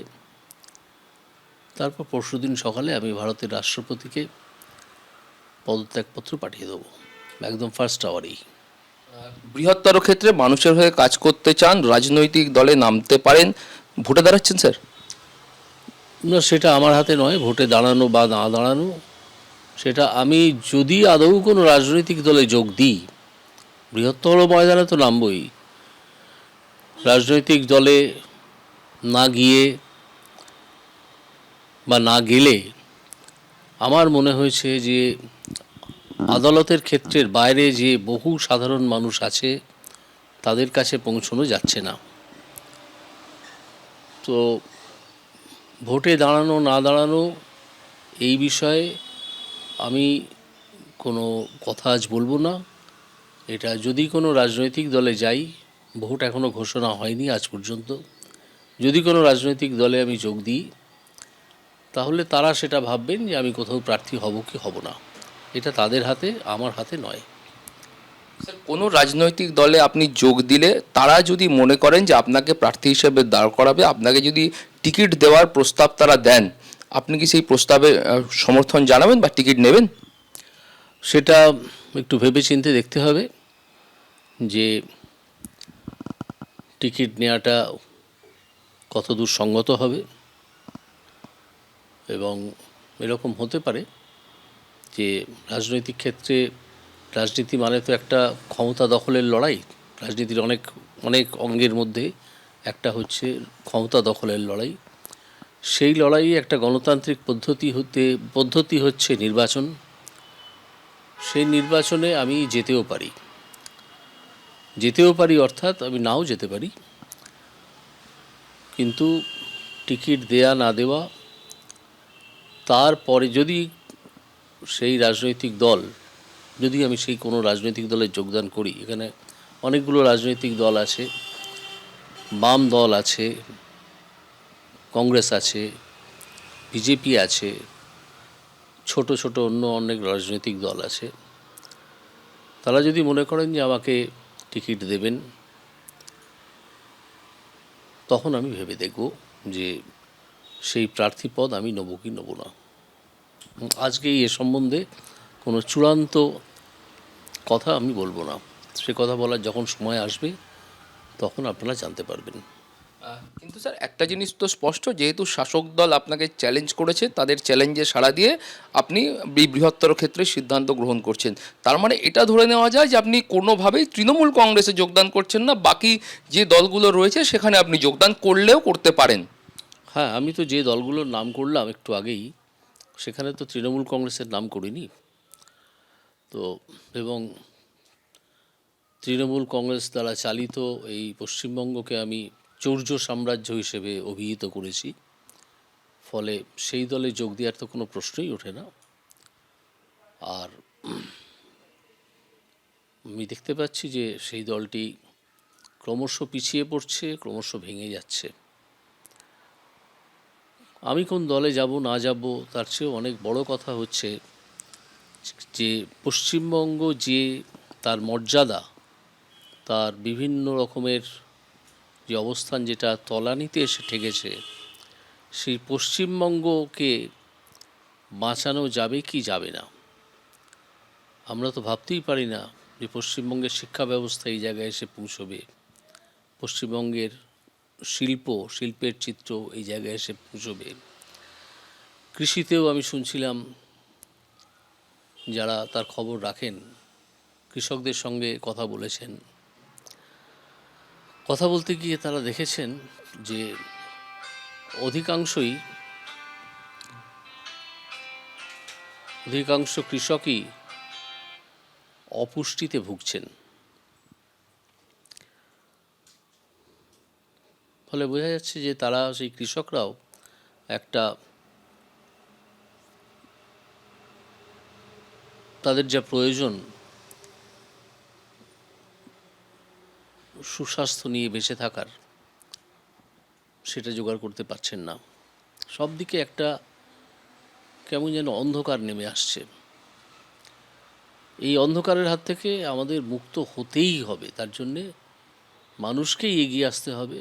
তারপর পরশুদিন সকালে আমি ভারতের রাষ্ট্রপতিকে পদত্যাগপত্র পাঠিয়ে দেবো, একদম ফার্স্ট আওয়ারেই। বৃহত্তর ক্ষেত্রে মানুষের হয়ে কাজ করতে চান, রাজনৈতিক দলে নামতে পারেন, ভোটে দাঁড়াচ্ছেন স্যার? না, সেটা আমার হাতে নয়, ভোটে দাঁড়ানো বা না দাঁড়ানো। সেটা আমি যদি আদৌ কোনো রাজনৈতিক দলে যোগ দিই, বৃহত্তর ময়দানে তো নামবই। রাজনৈতিক দলে না গিয়ে বা না গেলে আমার মনে হয়েছে যে আদালতের ক্ষেত্রের বাইরে যে বহু সাধারণ মানুষ আছে তাদের কাছে পৌঁছানো যাচ্ছে না। তো ভোটে দাঁড়ানো না দাঁড়ানো এই বিষয়ে আমি কোনো কথা আজ বলবো না। এটা যদি কোনো রাজনৈতিক দলে যাই, ভোট এখনও ঘোষণা হয়নি আজ পর্যন্ত, যদি কোনো রাজনৈতিক দলে আমি যোগ দিই, তাহলে তারা সেটা ভাববেন যে আমি কোথাও প্রার্থী হব কি হব না। এটা তাদের হাতে, আমার হাতে নয়। স্যার, কোনো রাজনৈতিক দলে আপনি যোগ দিলে তারা যদি মনে করেন যে আপনাকে প্রার্থী হিসেবে দাঁড় করাবে, আপনাকে যদি টিকিট দেওয়ার প্রস্তাব তারা দেন, আপনি কি সেই প্রস্তাবে সমর্থন জানাবেন বা টিকিট নেবেন? সেটা একটু ভেবেচিন্তে দেখতে হবে যে টিকিট নেওয়াটা কতদূর সঙ্গত হবে, এবং এরকম হতে পারে যে রাজনৈতিক ক্ষেত্রে রাজনীতি মানে তো একটা ক্ষমতা দখলের লড়াই। রাজনীতির অনেক অনেক অঙ্গের মধ্যে একটা হচ্ছে ক্ষমতা দখলের লড়াই। সেই লড়াইয়ে একটা গণতান্ত্রিক পদ্ধতি হচ্ছে নির্বাচন। সেই নির্বাচনে আমি যেতেও পারি অর্থাৎ আমি নাও যেতে পারি, কিন্তু টিকিট দেয়া না দেওয়া, তারপরে যদি সেই রাজনৈতিক দল, যদি আমি সেই কোনো রাজনৈতিক দলে যোগদান করি, এখানে অনেকগুলো রাজনৈতিক দল আছে, বাম দল আছে, কংগ্রেস আছে, বিজেপি আছে, ছোট ছোট অন্য অনেক রাজনৈতিক দল আছে। তারা যদি মনে করেন যে আমাকে টিকিট দেবেন, তখন আমি ভেবে দেখব যে সেই প্রার্থী পদ আমি নেব কি নেব না। আজকে এ সম্বন্ধে কোনো চূড়ান্ত কথা আমি বলবো না। সে কথা বলার যখন সময় আসবে তখন আপনারা জানতে পারবেন। কিন্তু স্যার একটা জিনিস তো স্পষ্ট, যেহেতু শাসক দল আপনাকে চ্যালেঞ্জ করেছে, তাদের চ্যালেঞ্জে সাড়া দিয়ে আপনি বৃহত্তর ক্ষেত্রে সিদ্ধান্ত গ্রহণ করছেন। তার মানে এটা ধরে নেওয়া যায় যে আপনি কোনোভাবেই তৃণমূল কংগ্রেসে যোগদান করছেন না, বাকি যে দলগুলো রয়েছে সেখানে আপনি যোগদান করলেও করতে পারেন। হ্যাঁ, আমি তো যে দলগুলোর নাম করলাম একটু আগেই, সেখানে তো তৃণমূল কংগ্রেসের নাম করিনি। তো এবং তৃণমূল কংগ্রেস দ্বারা চালিত এই পশ্চিমবঙ্গকে আমি চৌর্য সাম্রাজ্য হিসেবে অভিহিত করেছি। ফলে সেই দলে যোগ দেওয়ার তো কোনো প্রশ্নই ওঠে না। আর আমি দেখতে পাচ্ছি যে সেই দলটি ক্রমশ পিছিয়ে পড়ছে, ক্রমশ ভেঙে যাচ্ছে। আমি কোন দলে যাব না যাব তার চেয়েও অনেক বড় কথা হচ্ছে যে পশ্চিমবঙ্গ যে তার মর্যাদা, তার বিভিন্ন রকমের যে অবস্থান, যেটা তলানিতে এসে ঠেকেছে, সেই পশ্চিমবঙ্গকে বাঁচানো যাবে কি যাবে না। আমরা তো ভাবতেই পারি না যে পশ্চিমবঙ্গের শিক্ষা ব্যবস্থা এই জায়গায় এসে পৌঁছবে, পশ্চিমবঙ্গের শিল্পের চিত্র এই জায়গায় এসে পৌঁছবে। কৃষিতেও আমি শুনছিলাম যারা তার খবর রাখেন, কৃষকদের সঙ্গে কথা বলেছেন, কথা বলতে গিয়ে তারা দেখেছেন যে অধিকাংশ কৃষকই অপুষ্টিতে ভুগছেন। ফলে বোঝা যাচ্ছে যে তারা, সেই কৃষকরাও একটা তাদের যা প্রয়োজন সুস্বাস্থ্য নিয়ে বেঁচে থাকার, সেটা জোগাড় করতে পারছেন না। সব দিকে একটা কেমন যেন অন্ধকার নেমে আসছে। এই অন্ধকারের হাত থেকে আমাদের মুক্ত হতেই হবে। তার জন্যে মানুষকেই এগিয়ে আসতে হবে।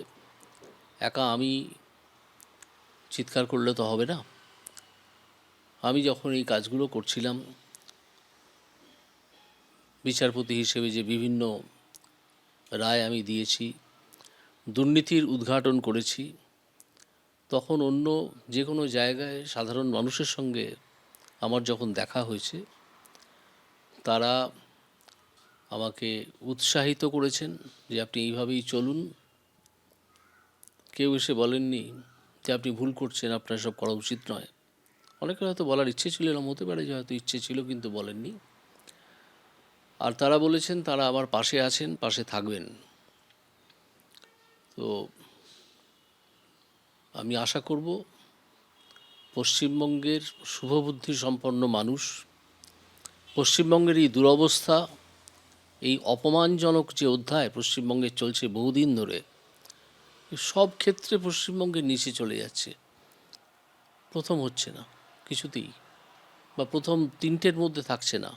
একা আমি চিৎকার করলে তো হবে না। আমি যখন এই কাজগুলো করছিলাম বিচারপতি হিসেবে, যে বিভিন্ন রায় আমি দিয়েছি, দুর্নীতির উদ্ঘাটন করেছি, তখন অন্য যে কোনো জায়গায় সাধারণ মানুষের সঙ্গে আমার যখন দেখা হয়েছে, তারা আমাকে উৎসাহিত করেছেন যে আপনি এইভাবেই চলুন। কেউ এসে বলেননি যে আপনি ভুল করছেন, আপনার সব করা উচিত নয়। অনেকের হয়তো বলার ইচ্ছে ছিল, এরকম হতে পারে যে হয়তো ইচ্ছে ছিল কিন্তু বলেননি। আর তারা বলেছেন তারা আমার পাশে আছেন, পাশে থাকবেন। তো আমি আশা করব পশ্চিমবঙ্গের শুভবুদ্ধি সম্পন্ন মানুষ, পশ্চিমবঙ্গের এই দুরবস্থা, এই অপমানজনক যে অধ্যায় পশ্চিমবঙ্গে চলছে বহুদিন ধরে, সব ক্ষেত্রে পশ্চিমবঙ্গের নিচে চলে যাচ্ছে, প্রথম হচ্ছে না কিছুতেই, বা প্রথম তিনটের মধ্যে থাকছে না।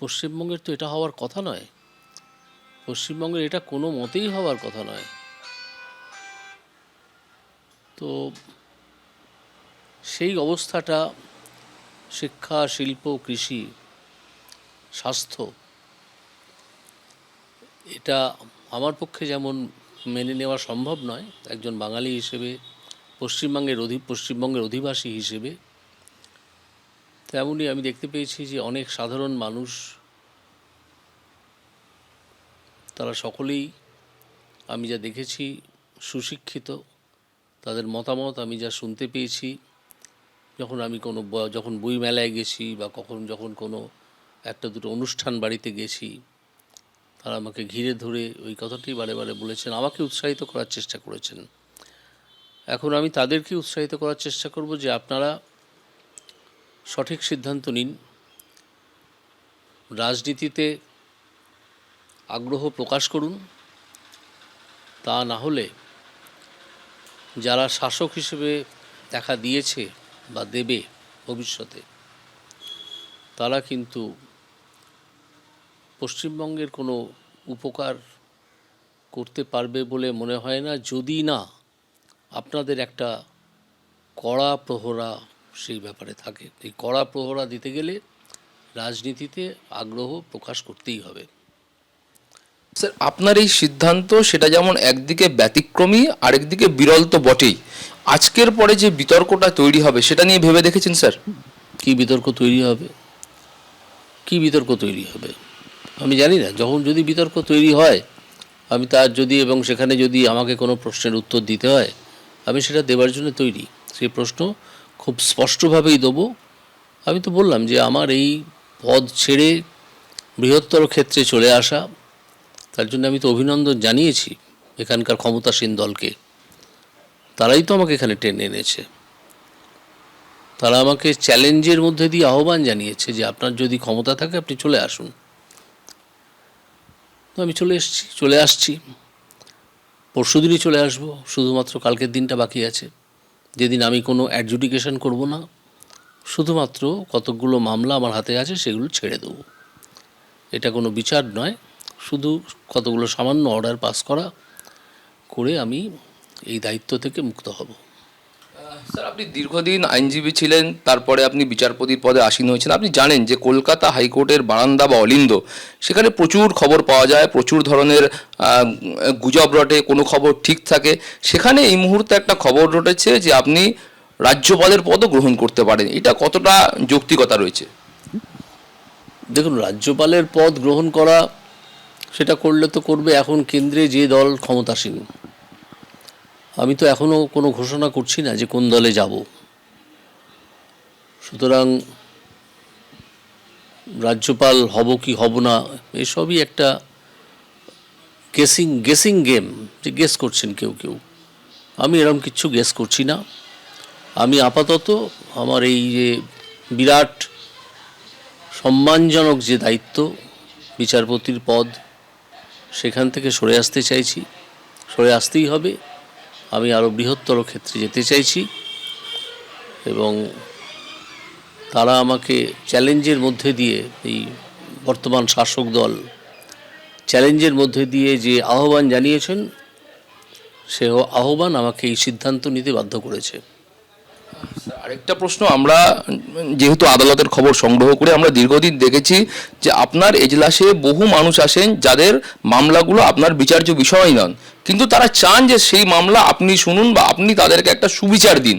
পশ্চিমবঙ্গের তো এটা হওয়ার কথা নয়, পশ্চিমবঙ্গের এটা কোনো মতেই হওয়ার কথা নয়। তো সেই অবস্থাটা শিক্ষা, শিল্প, কৃষি, স্বাস্থ্য, এটা আমার পক্ষে যেমন মেনে নেওয়া সম্ভব নয় একজন বাঙালি হিসেবে, পশ্চিমবঙ্গের অধিবাসী হিসেবে, তেমনি আমি দেখতে পেয়েছি যে অনেক সাধারণ মানুষ তারা সকলেই আমি যা দেখেছি সুশিক্ষিত। তাদের মতামত আমি যা শুনতে পেয়েছি, যখন আমি যখন বই মেলায় গেছি বা যখন কোনো একটা দুটো অনুষ্ঠান বাড়িতে গেছি, তারা আমাকে ঘিরে ধরে ওই কথাটি বারে বারে বলেছেন, আমাকে উৎসাহিত করার চেষ্টা করেছেন। এখন আমি তাদেরকে উৎসাহিত করার চেষ্টা করব যে আপনারা সঠিক সিদ্ধান্ত নিন, রাজনীতিতে আগ্রহ প্রকাশ করুন। তা না হলে যারা শাসক হিসেবে দেখা দিয়েছে বা দেবে ভবিষ্যতে, তারা কিন্তু পশ্চিমবঙ্গের কোনো উপকার করতে পারবে বলে মনে হয় না, যদি না আপনাদের একটা কড়া প্রহরা সেই ব্যাপারে থাকে। এই কড়া প্রহরা দিতে গেলে রাজনীতিতে আগ্রহ প্রকাশ করতেই হবে। স্যার, আপনার এই সিদ্ধান্ত সেটা যেমন একদিকে ব্যতিক্রমী, আরেকদিকে বিরল তো বটেই। আজকের পরে যে বিতর্কটা তৈরি হবে সেটা নিয়ে ভেবে দেখেছেন স্যার? কি বিতর্ক তৈরি হবে? কি বিতর্ক তৈরি হবে আমি জানি না। যদি বিতর্ক তৈরি হয়, আমি তার এবং সেখানে যদি আমাকে কোনো প্রশ্নের উত্তর দিতে হয়, আমি সেটা দেওয়ার জন্য তৈরি। সেই প্রশ্ন খুব স্পষ্টভাবেই দেবো। আমি তো বললাম যে আমার এই পদ ছেড়ে বৃহত্তর ক্ষেত্রে চলে আসা, তার জন্য আমি তো অভিনন্দন জানিয়েছি এখানকার ক্ষমতাসীন দলকে। তারাই তো আমাকে এখানে টেনে এনেছে। তারা আমাকে চ্যালেঞ্জের মধ্যে দিয়ে আহ্বান জানিয়েছে যে আপনার যদি ক্ষমতা থাকে আপনি চলে আসুন। তো আমি চলে আসছি। পরশুদিনই চলে আসবো, শুধুমাত্র কালকের দিনটা বাকি আছে, যেদিন আমি কোনো অ্যাডজুডিকেশন করব না, শুধুমাত্র কতকগুলো মামলা আমার হাতে আছে সেগুলো ছেড়ে দেবো। এটা কোনো বিচার নয়, শুধু কতগুলো সামান্য অর্ডার পাস করে আমি এই দায়িত্ব থেকে মুক্ত হব। স্যার, আপনি দীর্ঘদিন আইনজীবী ছিলেন, তারপরে আপনি বিচারপতির পদে আসীন হয়েছেন। আপনি জানেন যে কলকাতা হাইকোর্টের বারান্দা বা অলিন্দ, সেখানে প্রচুর খবর পাওয়া যায়, প্রচুর ধরনের গুজব রটে, কোনো খবর ঠিক থাকে। সেখানে এই মুহূর্তে একটা খবর রটেছে যে আপনি রাজ্যপালের পদও গ্রহণ করতে পারেন। এটা কতটা যৌক্তিকতা রয়েছে? দেখুন, রাজ্যপালের পদ গ্রহণ করা, সেটা করলে তো করবে এখন কেন্দ্রে যে দল ক্ষমতাসীন। আমি তো এখনও কোনো ঘোষণা করছি না যে কোন দলে যাব। সুতরাং রাজ্যপাল হব কি হব না, এসবই একটা গেসিং গেম, যে গেস করছেন কেউ। আমি এরকম কিচ্ছু গেস করছি না। আমি আপাতত আমার এই যে বিরাট সম্মানজনক যে দায়িত্ব, বিচারপতির পদ, সেখান থেকে সরে আসতে চাইছি। সরে আসতেই হবে। আমি আরও বৃহত্তর ক্ষেত্রে যেতে চাইছি এবং তারা আমাকে চ্যালেঞ্জের মধ্যে দিয়ে, এই বর্তমান শাসক দল চ্যালেঞ্জের মধ্যে দিয়ে যে আহ্বান জানিয়েছেন, সে আহ্বান আমাকে এই সিদ্ধান্ত নিতে বাধ্য করেছে। আরেকটা প্রশ্ন, আমরা যেহেতু আদালতের খবর সংগ্রহ করে আমরা দীর্ঘদিন দেখেছি যে আপনার এজলাসে বহু মানুষ আসেন যাদের মামলাগুলো আপনার বিচার্য বিষয় নন, কিন্তু তারা চান যে সেই মামলা আপনি শুনুন বা আপনি তাদেরকে একটা সুবিচার দিন।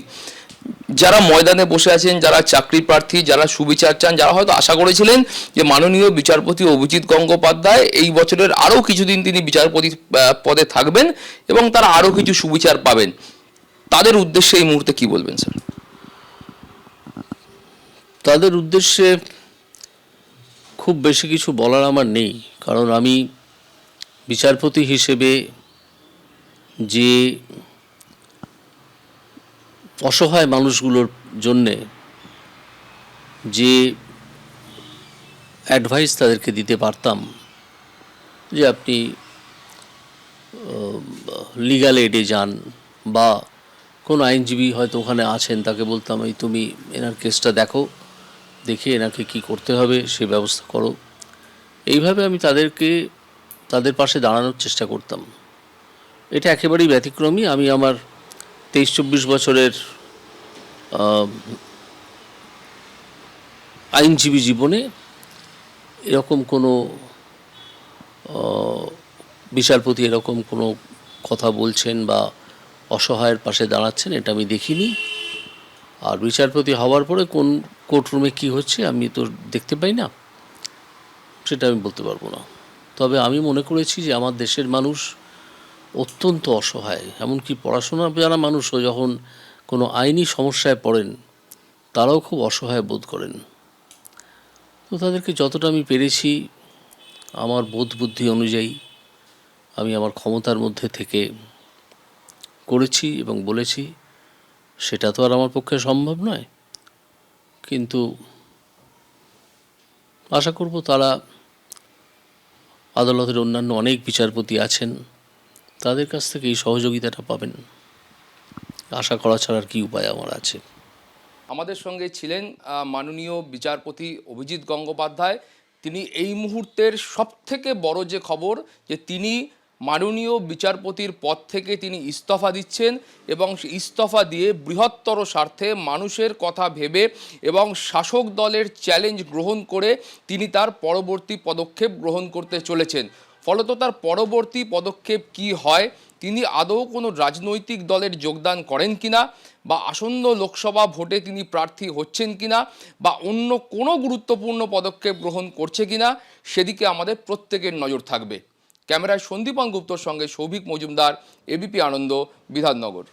যারা ময়দানে বসে আছেন, যারা চাকরি প্রার্থী, যারা সুবিচার চান, যারা হয়তো আশা করেছিলেন যে মাননীয় বিচারপতি অভিজিৎ গঙ্গোপাধ্যায় এই বছরের আরও কিছুদিন তিনি বিচারপতি পদে থাকবেন এবং তারা আরও কিছু সুবিচার পাবেন, তাদের উদ্দেশ্যে এই মুহূর্তে কি বলবেন স্যার? তাদের উদ্দেশ্যে খুব বেশি কিছু বলার আমার নেই, কারণ আমি বিচারপতি হিসেবে যে অসহায় মানুষগুলোর জন্যে যে অ্যাডভাইস তাদেরকে দিতে পারতাম, যে আপনি লিগ্যাল এডে যান, বা কোনো আইনজীবী হয়তো ওখানে আছেন, তাকে বলতাম এই তুমি এনার কেসটা দেখে এনাকে কি করতে হবে সে ব্যবস্থা করো। এইভাবে আমি তাদের পাশে দাঁড়ানোর চেষ্টা করতাম। এটা একেবারেই ব্যতিক্রমী। আমি আমার 23-24 বছরের আইনজীবী জীবনে এরকম কোনো বিচারপতি এরকম কোনো কথা বলছেন বা অসহায়ের পাশে দাঁড়াচ্ছেন, এটা আমি দেখিনি। আর বিচারপতি হওয়ার পরে কোন কোর্টরুমে কী হচ্ছে আমি তো দেখতে পাই না, সেটা আমি বলতে পারবো না। তবে আমি মনে করেছি যে আমার দেশের মানুষ অত্যন্ত অসহায়, এমনকি পড়াশোনা জানা মানুষও যখন কোনো আইনি সমস্যায় পড়েন তারাও খুব অসহায় বোধ করেন। তো তাদেরকে যতটা আমি পেরেছি আমার বোধ বুদ্ধি অনুযায়ী আমি আমার ক্ষমতার মধ্যে থেকে করেছি এবং বলেছি। সেটা তো আর আমার পক্ষে সম্ভব নয়, কিন্তু আশা করব তারা, আদালতের অন্যান্য অনেক বিচারপতি আছেন, তাদের কাছ থেকে এই সহযোগিতাটা পাবেন। আশা করা ছাড়ার কী উপায় আমার আছে। আমাদের সঙ্গে ছিলেন মাননীয় বিচারপতি অভিজিৎ গঙ্গোপাধ্যায়। তিনি এই মুহূর্তের সবথেকে বড় যে খবর যে তিনি মাননীয় বিচারপতির পদ থেকে তিনি ইস্তফা দিচ্ছেন এবং ইস্তফা দিয়ে বৃহত্তর স্বার্থে মানুষের কথা ভেবে এবং শাসক দলের চ্যালেঞ্জ গ্রহণ করে তিনি তার পরবর্তী পদক্ষেপ গ্রহণ করতে চলেছেন। ফলত তার পরবর্তী পদক্ষেপ কি হয়, তিনি আদৌ কোনো রাজনৈতিক দলের যোগদান করেন কিনা, বা আসন্ন লোকসভা ভোটে তিনি প্রার্থী হচ্ছেন কিনা, বা অন্য কোনো গুরুত্বপূর্ণ পদক্ষেপ গ্রহণ করছে কিনা, সেদিকে আমাদের প্রত্যেকের নজর থাকবে। ক্যামেরায় সন্দীপন গুপ্তর সঙ্গে সৌভিক মজুমদার, এবিপি আনন্দ, বিধাননগর।